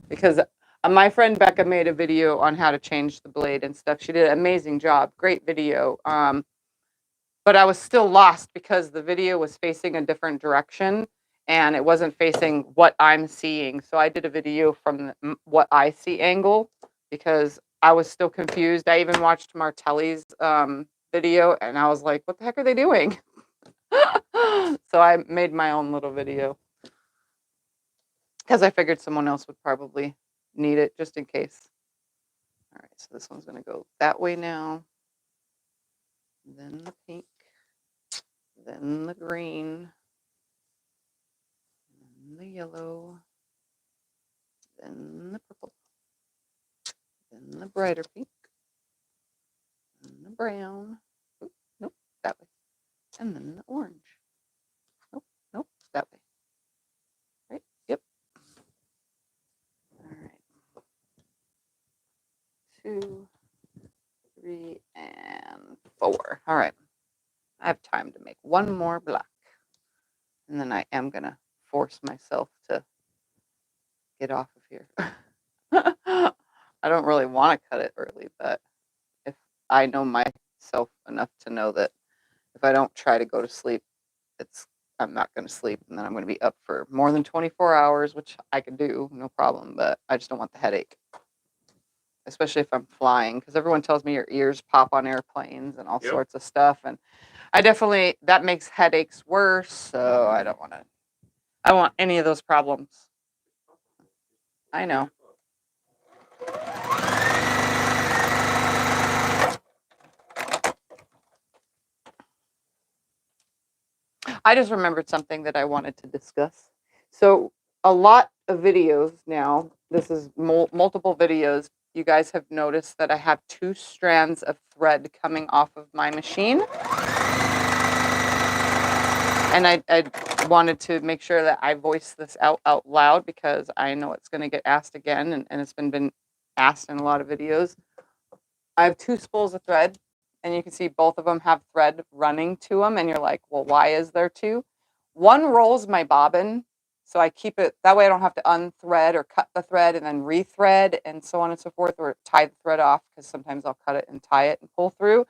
Because my friend Becca made a video on how to change the blade and stuff. She did an amazing job. Great video. But I was still lost because the video was facing a different direction and it wasn't facing what I'm seeing. So I did a video from the what I see angle because I was still confused. I even watched Martelli's video and I was like, what the heck are they doing? So I made my own little video because I figured someone else would probably need it just in case. All right, so this one's going to go that way now. Then the pink. Then the green. Then the yellow. Then the purple. Then the brighter pink. Then the brown. Oop, nope, that way. And then the orange. Nope, nope, that way. Right, yep. All right. 2, 3, and 4. All right. I have time to make one more block. And then I am going to force myself to get off of here. I don't really want to cut it early, but if I know myself enough to know that if I don't try to go to sleep, I'm not going to sleep, and then I'm going to be up for more than 24 hours, which I could do, no problem, but I just don't want the headache, especially if I'm flying, because everyone tells me your ears pop on airplanes and all sorts of stuff, and that makes headaches worse, so I don't want any of those problems. I know. I just remembered something that I wanted to discuss. So a lot of videos now, this is multiple videos, you guys have noticed that I have 2 strands of thread coming off of my machine. And I wanted to make sure that I voice this out loud because I know it's going to get asked again, and it's been asked in a lot of videos. I have 2 spools of thread, and you can see both of them have thread running to them, and you're like, well, why is there 2? One rolls my bobbin, so I keep it, that way I don't have to unthread or cut the thread and then rethread and so on and so forth, or tie the thread off, because sometimes I'll cut it and tie it and pull through.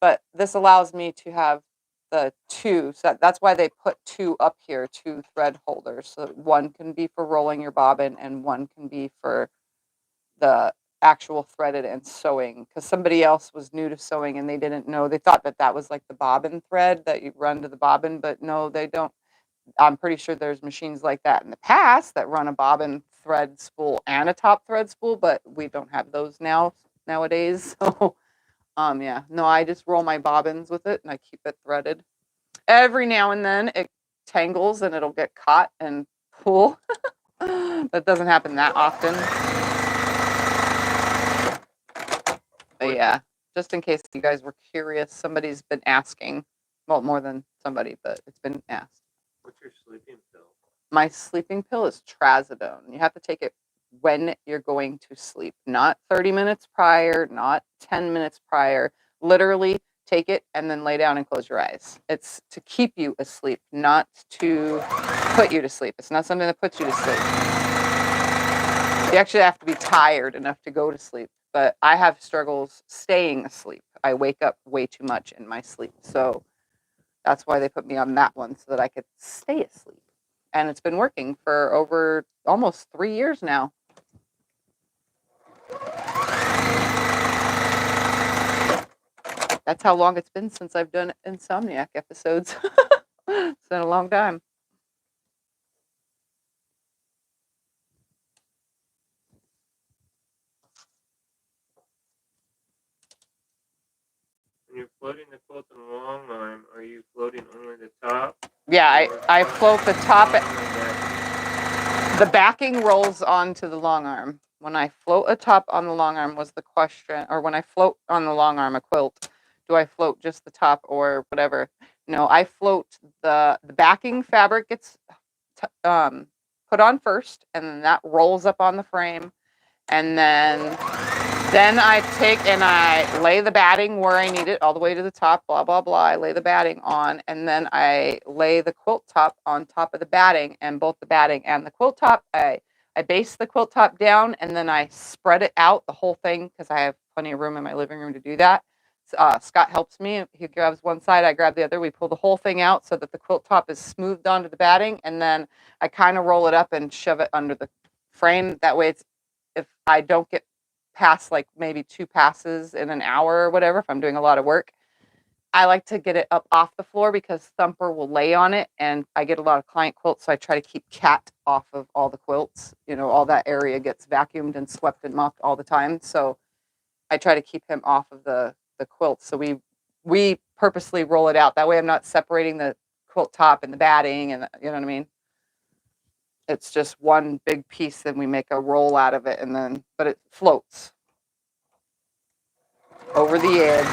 But this allows me to have the 2, so that's why they put 2 up here, 2 thread holders. So one can be for rolling your bobbin and one can be for the actual threaded and sewing, because somebody else was new to sewing and they didn't know. They thought that was like the bobbin thread that you run to the bobbin, but no, they don't. I'm pretty sure there's machines like that in the past that run a bobbin thread spool and a top thread spool, but we don't have those nowadays. So yeah, no, I just roll my bobbins with it and I keep it threaded. Every now and then it tangles and it'll get caught and pull. That doesn't happen that often. But yeah, just in case you guys were curious, somebody's been asking. Well, more than somebody, but it's been asked. What's your sleeping pill? My sleeping pill is trazodone. You have to take it when you're going to sleep, not 30 minutes prior, not 10 minutes prior. Literally take it and then lay down and close your eyes. It's to keep you asleep, not to put you to sleep. It's not something that puts you to sleep. You actually have to be tired enough to go to sleep. But I have struggles staying asleep. I wake up way too much in my sleep. So that's why they put me on that one, so that I could stay asleep. And it's been working for over almost 3 years now. That's how long it's been since I've done Insomniac episodes. It's been a long time. When you're floating the quilt in the long arm, are you floating only the top? Yeah, I float the top. The backing rolls onto the long arm. When I float a top on the long arm was the question, or when I float on the long arm a quilt, do I float just the top or whatever? No, I float the backing fabric gets put on first, and then that rolls up on the frame, and then I take and I lay the batting where I need it, all the way to the top, blah, blah, blah. I lay the batting on, and then I lay the quilt top on top of the batting, and both the batting and the quilt top, I base the quilt top down, and then I spread it out, the whole thing, because I have plenty of room in my living room to do that. Scott helps me. He grabs one side, I grab the other. We pull the whole thing out so that the quilt top is smoothed onto the batting, and then I kind of roll it up and shove it under the frame. That way, if I don't get past like maybe 2 passes in an hour or whatever, if I'm doing a lot of work, I like to get it up off the floor, because Thumper will lay on it, and I get a lot of client quilts, so I try to keep Cat off of all the quilts. You know, all that area gets vacuumed and swept and mopped all the time, so I try to keep him off of the quilt. So we purposely roll it out. That way I'm not separating the quilt top and the batting, and you know what I mean? It's just one big piece, and we make a roll out of it, and then, but it floats over the edge.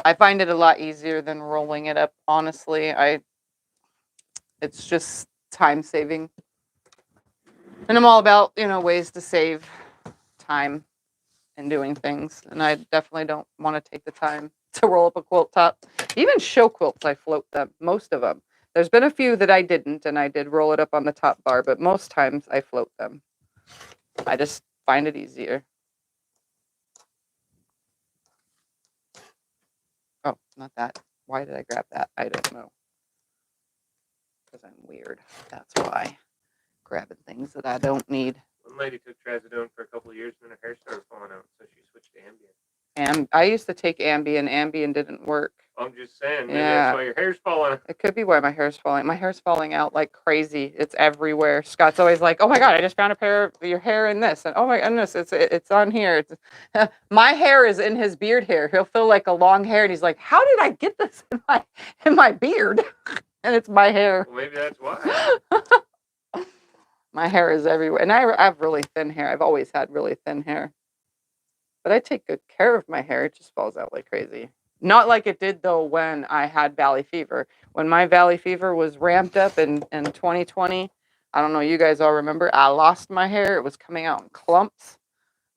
I find it a lot easier than rolling it up, honestly. It's just time saving. And I'm all about, ways to save time in doing things, and I definitely don't want to take the time to roll up a quilt top. Even show quilts, I float them, most of them. There's been a few that I didn't, and I did roll it up on the top bar, but most times I float them. I just find it easier. Oh, not that. Why did I grab that? I don't know. Because I'm weird. That's why. Grabbing things that I don't need. One lady took trazodone for a couple of years and then her hair started falling out, so she switched to Ambien. And I used to take Ambien. Ambien didn't work. I'm just saying, maybe that's why your hair's falling out. It could be why my hair's falling. My hair's falling out like crazy. It's everywhere. Scott's always like, "Oh my God, I just found a pair of your hair in this," and oh my goodness, it's on here. My hair is in his beard hair. He'll feel like a long hair, and he's like, "How did I get this in my beard?" And it's my hair. Well, maybe that's why. My hair is everywhere, and I have really thin hair. I've always had really thin hair, but I take good care of my hair. It just falls out like crazy. Not like it did, though, when I had valley fever. When my valley fever was ramped up in 2020, I don't know, you guys all remember, I lost my hair. It was coming out in clumps.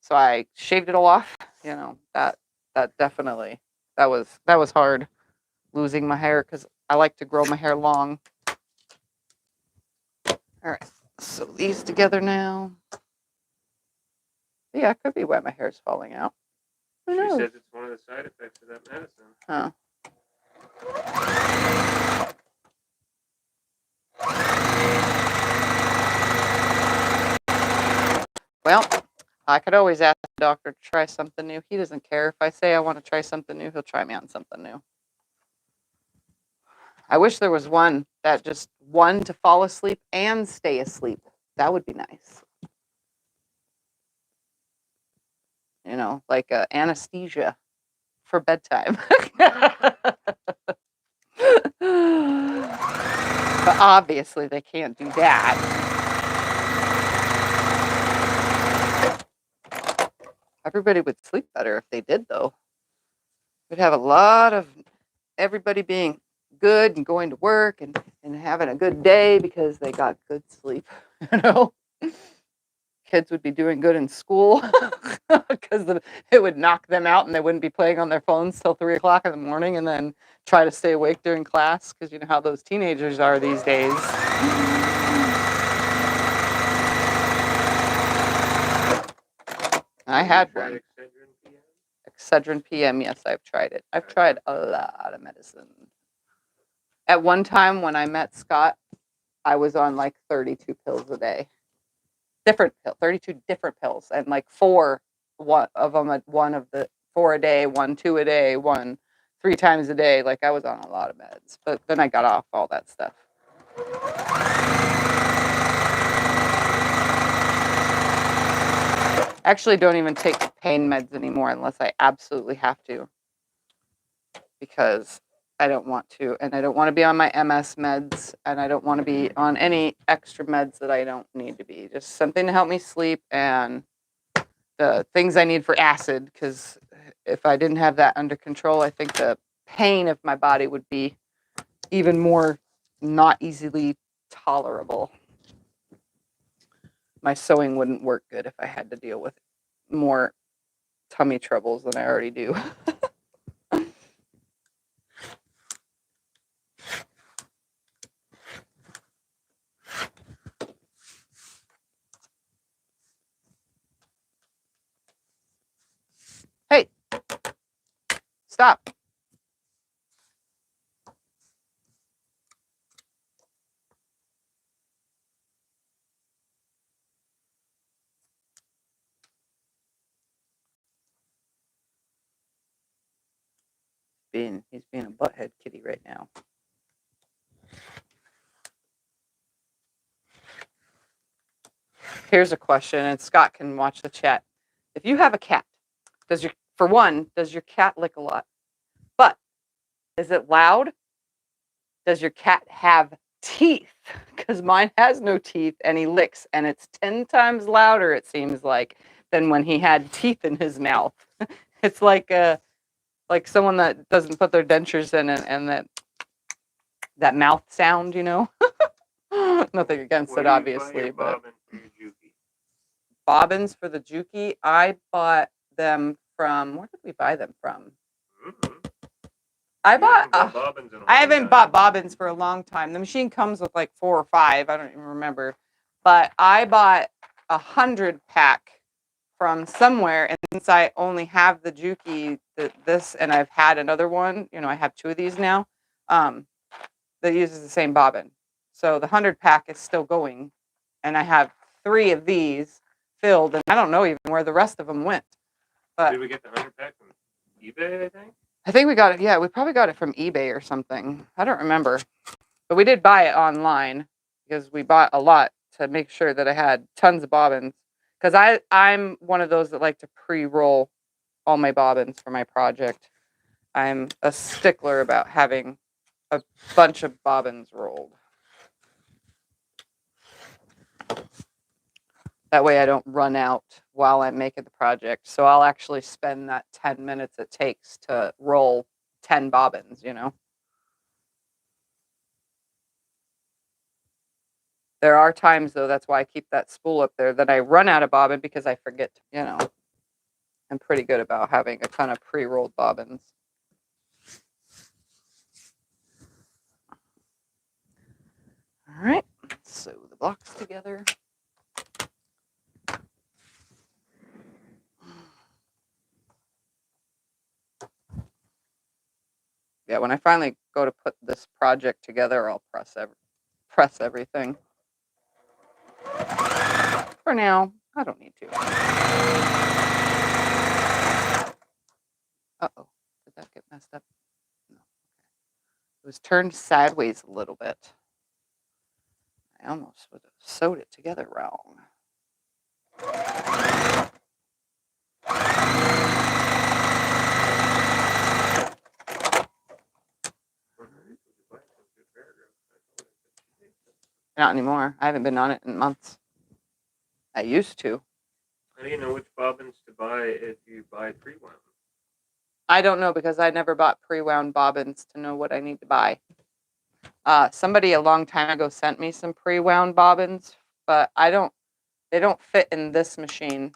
So I shaved it all off. You know, that definitely, that was hard, losing my hair, because I like to grow my hair long. All right, so these together now. Yeah, it could be why my hair's falling out. She says it's one of the side effects of that medicine. Huh. Well, I could always ask the doctor to try something new. He doesn't care. If I say I want to try something new, he'll try me on something new. I wish there was one to fall asleep and stay asleep. That would be nice. You know, like anesthesia for bedtime. But obviously they can't do that. Everybody would sleep better if they did, though. We'd have a lot of everybody being good and going to work and having a good day because they got good sleep. You know, kids would be doing good in school because it would knock them out and they wouldn't be playing on their phones till 3 o'clock in the morning and then try to stay awake during class, because you know how those teenagers are these days. I had one. Excedrin PM, yes, I've tried it. I've tried a lot of medicine. At one time when I met Scott, I was on like 32 pills a day. 32 different pills, and like four of them a day, 1 2 a day, 1 3 times a day. Like I was on a lot of meds, but then I got off all that stuff. Actually, don't even take pain meds anymore unless I absolutely have to, because I don't want to, and I don't want to be on my MS meds, and I don't want to be on any extra meds that I don't need to be. Just something to help me sleep and the things I need for acid, because if I didn't have that under control, I think the pain of my body would be even more not easily tolerable. My sewing wouldn't work good if I had to deal with more tummy troubles than I already do. Hey, stop. He's being a butthead kitty right now. Here's a question, and Scott can watch the chat. If you have a cat, does your cat lick a lot? But is it loud? Does your cat have teeth? Because mine has no teeth, and he licks, and it's 10 times louder, it seems like, than when he had teeth in his mouth. It's like someone that doesn't put their dentures in, and that mouth sound, you know. Nothing against it, obviously, but bobbins for the Juki. I bought them from, where did we buy them from? Mm-hmm. I bought, bobbins in a I long haven't time. bought bobbins for a long time. The machine comes with like 4 or 5. I don't even remember. But I bought 100 pack from somewhere. And since I only have the Juki, this, and I've had another one, you know, I have 2 of these now, that uses the same bobbin. So the 100 pack is still going. And I have 3 of these filled. And I don't know even where the rest of them went. But did we get the 100 pack from eBay, I think? I think we got it. Yeah, we probably got it from eBay or something. I don't remember. But we did buy it online because we bought a lot to make sure that I had tons of bobbins. Because I'm one of those that like to pre-roll all my bobbins for my project. I'm a stickler about having a bunch of bobbins rolled. That way I don't run out while I'm making the project. So I'll actually spend that 10 minutes it takes to roll 10 bobbins, you know. There are times, though, that's why I keep that spool up there, that I run out of bobbin because I forget, you know. I'm pretty good about having a ton of pre-rolled bobbins. All right, sew the blocks together. Yeah, when I finally go to put this project together, I'll press everything. For now, I don't need to. Uh-oh, did that get messed up? No. It was turned sideways a little bit. I almost would have sewed it together wrong. Not anymore. I haven't been on it in months. I used to. How do you know which bobbins to buy if you buy pre-wound? I don't know because I never bought pre-wound bobbins to know what I need to buy. Somebody a long time ago sent me some pre-wound bobbins, but they don't fit in this machine.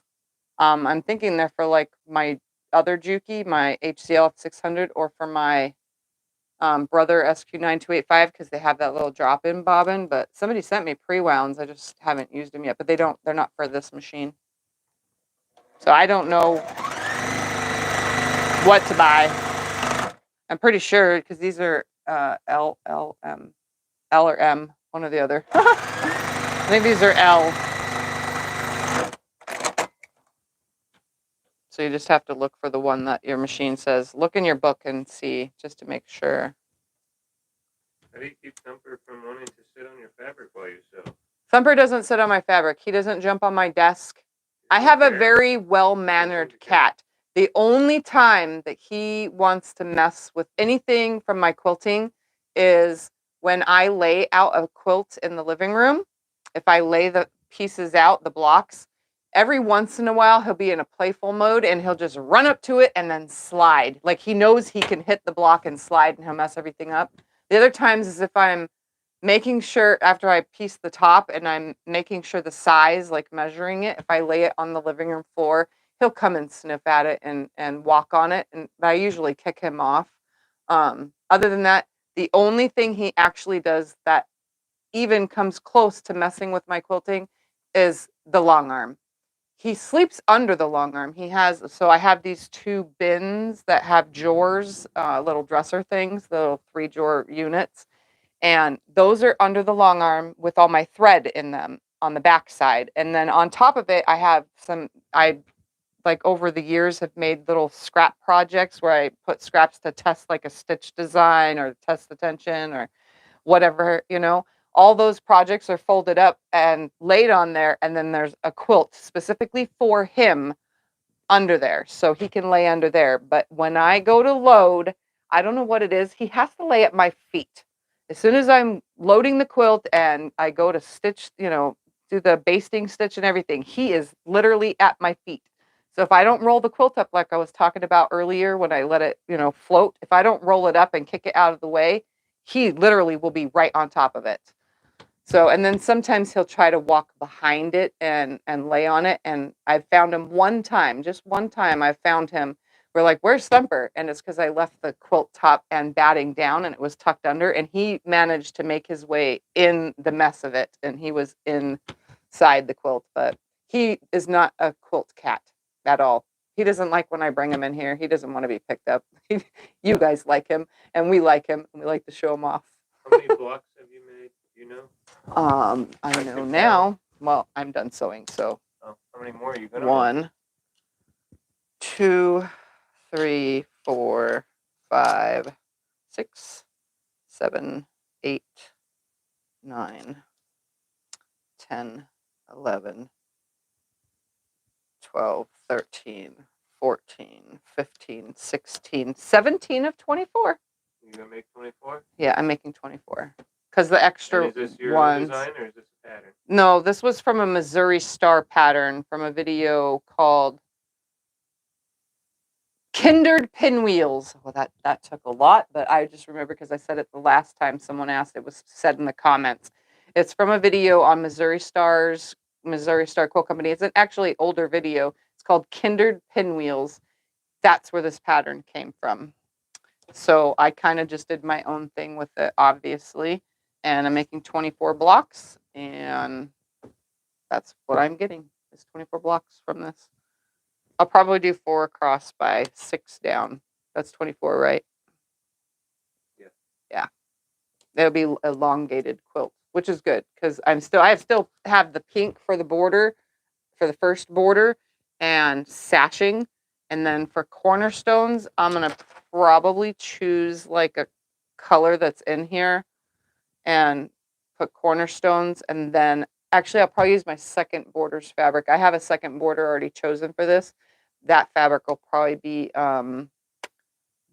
I'm thinking they're for like my other Juki, my HCL 600, or for my Brother SQ9285 because they have that little drop-in bobbin. But somebody sent me pre-wounds. I just haven't used them yet. But they're not for this machine. So I don't know what to buy. I'm pretty sure because these are L or M, one or the other. I think these are L. So you just have to look for the one that your machine says. Look in your book and see, just to make sure. How do you keep Thumper from wanting to sit on your fabric while you sew? Thumper doesn't sit on my fabric. He doesn't jump on my desk. I have a very well-mannered cat. The only time that he wants to mess with anything from my quilting is when I lay out a quilt in the living room. If I lay the pieces out, the blocks, every once in a while he'll be in a playful mode and he'll just run up to it and then slide. Like he knows he can hit the block and slide and he'll mess everything up. The other times is if I'm making sure after I piece the top and I'm making sure the size, like measuring it, if I lay it on the living room floor, he'll come and sniff at it and walk on it. And I usually kick him off. Other than that, the only thing he actually does that even comes close to messing with my quilting is the long arm. He sleeps under the long arm. So I have these 2 bins that have drawers, little dresser things, the little 3 drawer units. And those are under the long arm with all my thread in them on the back side. And then on top of it, I have I like over the years have made little scrap projects where I put scraps to test like a stitch design or test the tension or whatever, you know. All those projects are folded up and laid on there. And then there's a quilt specifically for him under there. So he can lay under there. But when I go to load, I don't know what it is. He has to lay at my feet. As soon as I'm loading the quilt and I go to stitch, you know, do the basting stitch and everything, he is literally at my feet. So if I don't roll the quilt up like I was talking about earlier when I let it, you know, float, if I don't roll it up and kick it out of the way, he literally will be right on top of it. So, and then sometimes he'll try to walk behind it and lay on it. And I found him one time, just one time I found him. We're like, where's Thumper? And it's because I left the quilt top and batting down and it was tucked under. And he managed to make his way in the mess of it. And he was inside the quilt. But he is not a quilt cat at all. He doesn't like when I bring him in here. He doesn't want to be picked up. You guys like him and we like him. And we like to show him off. How many blocks have you made? Do you know? I know now. Well, I'm done sewing, so. Oh, how many more are you gonna? 1, 2, 3, 4, 5, 6, 7, 8, 9, 10, 11, 12, 13, 14, 15, 16, 17 of 24. You gonna make 24? Yeah, I'm making 24. Because the extra And is this your ones. design or is this a pattern? No, this was from a Missouri Star pattern from a video called Kindred Pinwheels. Well, that took a lot, but I just remember because I said it the last time someone asked, it was said in the comments. It's from a video on Missouri Star Quilt Company. It's an actually older video. It's called Kindred Pinwheels. That's where this pattern came from. So I kind of just did my own thing with it, obviously. And I'm making 24 blocks, and that's what I'm getting is 24 blocks from this. I'll probably do 4 across by 6 down. That's 24, right? Yeah. Yeah. It'll be elongated quilt, which is good because I still have the pink for the border, for the first border, and sashing. And then for cornerstones, I'm gonna probably choose like a color that's in here and put cornerstones. And then actually I'll probably use my second border's fabric. I have a second border already chosen for this. That fabric will probably be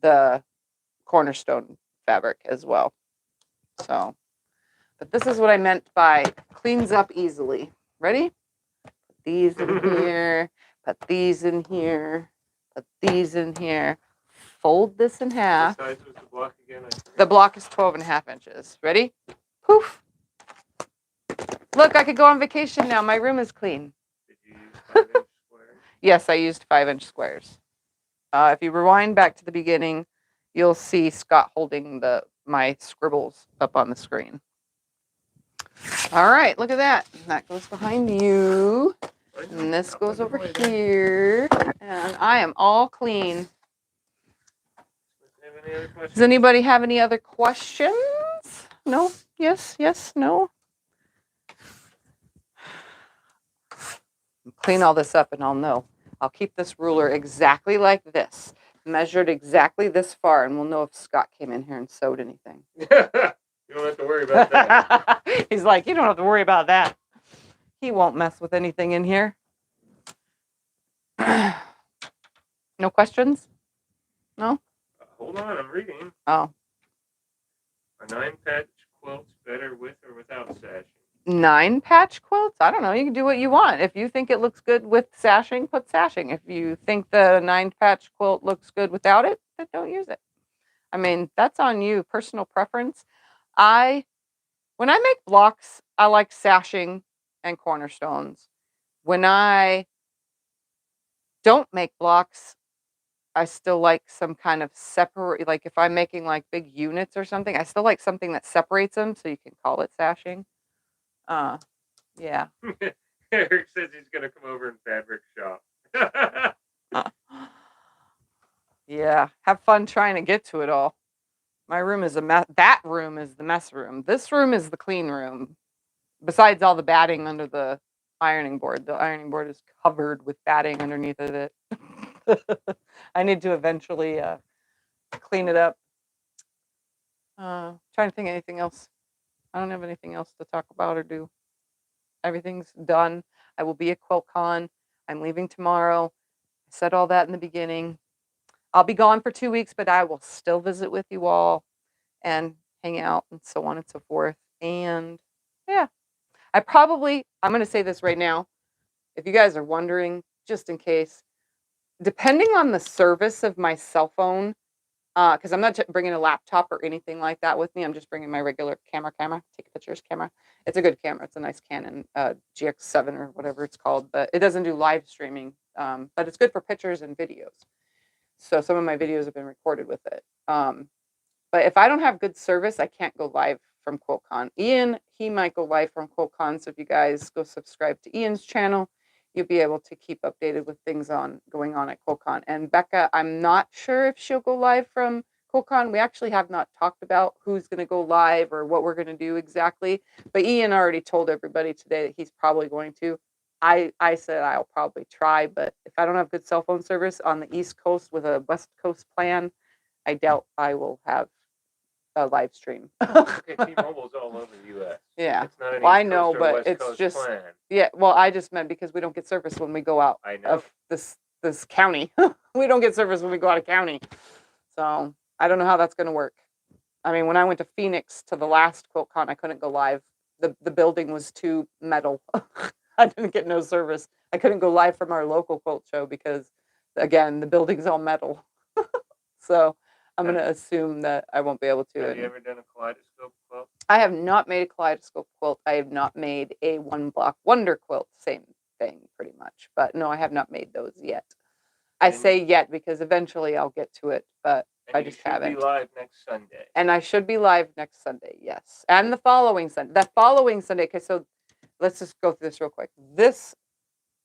the cornerstone fabric as well. So, but this is what I meant by cleans up easily. Ready? Put these in here, put these in here, put these in here. Fold this in half. What size was the block again? The block is 12.5 inches. Ready? Poof. Look, I could go on vacation now. My room is clean. Did you use 5-inch squares? Yes, I used 5-inch squares. If you rewind back to the beginning, you'll see Scott holding my scribbles up on the screen. All right, look at that. That goes behind you. And this goes over here. And I am all clean. Does anybody have any other questions? No? Yes? Yes? No? Clean all this up and I'll know. I'll keep this ruler exactly like this, measured exactly this far, and we'll know if Scott came in here and sewed anything. You don't have to worry about that. He's like, you don't have to worry about that. He won't mess with anything in here. No questions? No? Hold on, I'm reading. Oh. Are 9-patch quilts better with or without sashing? 9-patch quilts? I don't know. You can do what you want. If you think it looks good with sashing, put sashing. If you think the 9-patch quilt looks good without it, then don't use it. I mean, that's on you. Personal preference. When I make blocks, I like sashing and cornerstones. When I don't make blocks, I still like some kind of separate, like if I'm making like big units or something, I still like something that separates them so you can call it sashing. Yeah. Eric says he's going to come over and fabric shop. Yeah. Have fun trying to get to it all. My room is a mess. That room is the mess room. This room is the clean room. Besides all the batting under the ironing board. The ironing board is covered with batting underneath of it. I need to eventually clean it up. Trying to think of anything else. I don't have anything else to talk about or do. Everything's done. I will be at Quiltcon. I'm leaving tomorrow. I said all that in the beginning. I'll be gone for 2 weeks, but I will still visit with you all and hang out and so on and so forth. And yeah, I'm going to say this right now. If you guys are wondering, just in case, depending on the service of my cell phone, because I'm not bringing a laptop or anything like that with me. I'm just bringing my regular camera, take pictures camera. It's a good camera. It's a nice Canon GX7 or whatever it's called, but it doesn't do live streaming. But it's good for pictures and videos. So some of my videos have been recorded with it. But if I don't have good service, I can't go live from Quiltcon. Ian, he might go live from Quiltcon. So if you guys go subscribe to Ian's channel, you'll be able to keep updated with things going on at Quiltcon. And Becca, I'm not sure if she'll go live from Quiltcon. We actually have not talked about who's going to go live or what we're going to do exactly. But Ian already told everybody today that he's probably going to. I said I'll probably try, but if I don't have good cell phone service on the East Coast with a West Coast plan, I doubt I will have a live stream. Okay, T-Mobile's all over the U.S. Yeah. It's not an Well, I East know, Coast or but West it's Coast just plan. yeah. Well, I just meant because we don't get service when we go out I know. of this county. We don't get service when we go out of county. So I don't know how that's going to work. I mean, when I went to Phoenix to the last QuiltCon, I couldn't go live. The building was too metal. I didn't get no service. I couldn't go live from our local quilt show because, again, the building's all metal. So I'm going to assume that I won't be able to. Have you ever done a kaleidoscope quilt? I have not made a kaleidoscope quilt. I have not made a one block wonder quilt. Same thing, pretty much. But no, I have not made those yet. I say yet because eventually I'll get to it, but I just haven't. You should be live next Sunday. And I should be live next Sunday, yes. And the following Sunday. That following Sunday, okay, so let's just go through this real quick. This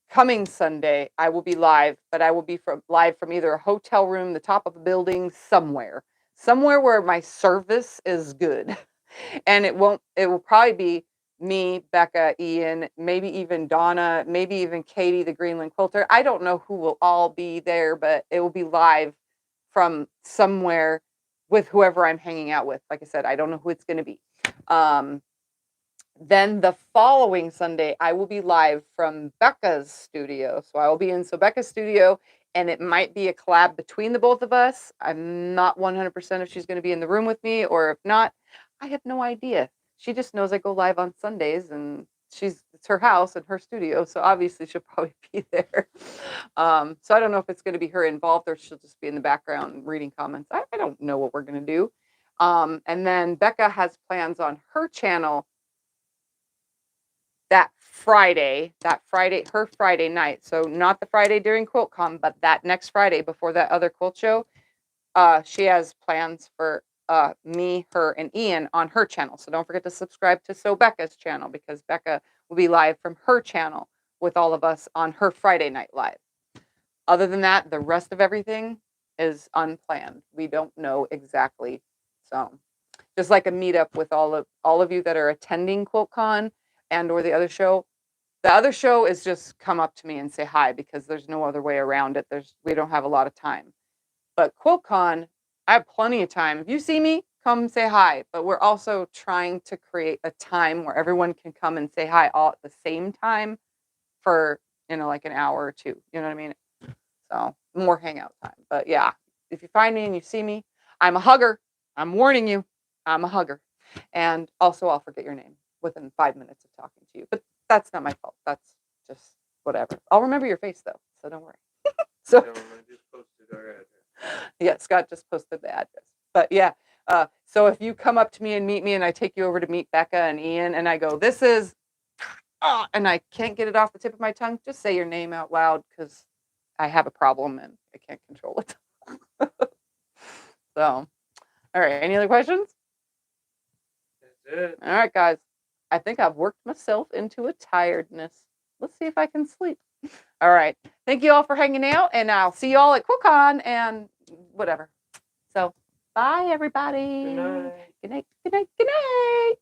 coming Sunday, I will be live, but I will be live from either a hotel room, the top of a building, somewhere where my service is good. And it will probably be me, Becca, Ian, maybe even Donna, maybe even Katie, the Greenland quilter. I don't know who will all be there, but it will be live from somewhere with whoever I'm hanging out with. Like I said, I don't know who it's going to be. Then the following Sunday, I will be live from Becca's studio. So I will be in Becca's studio, and it might be a collab between the both of us. I'm not 100% if she's going to be in the room with me, or if not, I have no idea. She just knows I go live on Sundays, and it's her house and her studio, so obviously she'll probably be there. So I don't know if it's going to be her involved or she'll just be in the background reading comments. I don't know what we're going to do. And then Becca has plans on her channel that Friday, her Friday night. So not the Friday during QuiltCon, but that next Friday before that other quilt show. She has plans for me, her, and Ian on her channel. So don't forget to subscribe to Sew Becca's channel because Becca will be live from her channel with all of us on her Friday night live. Other than that, the rest of everything is unplanned. We don't know exactly. So just like a meetup with all of you that are attending QuiltCon and or the other show. The other show is just come up to me and say hi because there's no other way around it. We don't have a lot of time. But QuiltCon, I have plenty of time. If you see me, come say hi. But we're also trying to create a time where everyone can come and say hi all at the same time for, like an hour or two. You know what I mean? So more hangout time. But yeah, if you find me and you see me, I'm a hugger. I'm warning you, I'm a hugger. And also I'll forget your name within 5 minutes of talking to you. But that's not my fault. That's just whatever. I'll remember your face though, so don't worry. So Just posted our address. Yeah, Scott just posted the address. But yeah, so if you come up to me and meet me and I take you over to meet Becca and Ian and I go, this is, and I can't get it off the tip of my tongue, just say your name out loud because I have a problem and I can't control it. So, all right, any other questions? That's it. All right, guys. I think I've worked myself into a tiredness. Let's see if I can sleep. All right. Thank you all for hanging out, and I'll see you all at QuiltCon and whatever. So, bye, everybody. Good night. Good night. Good night. Good night.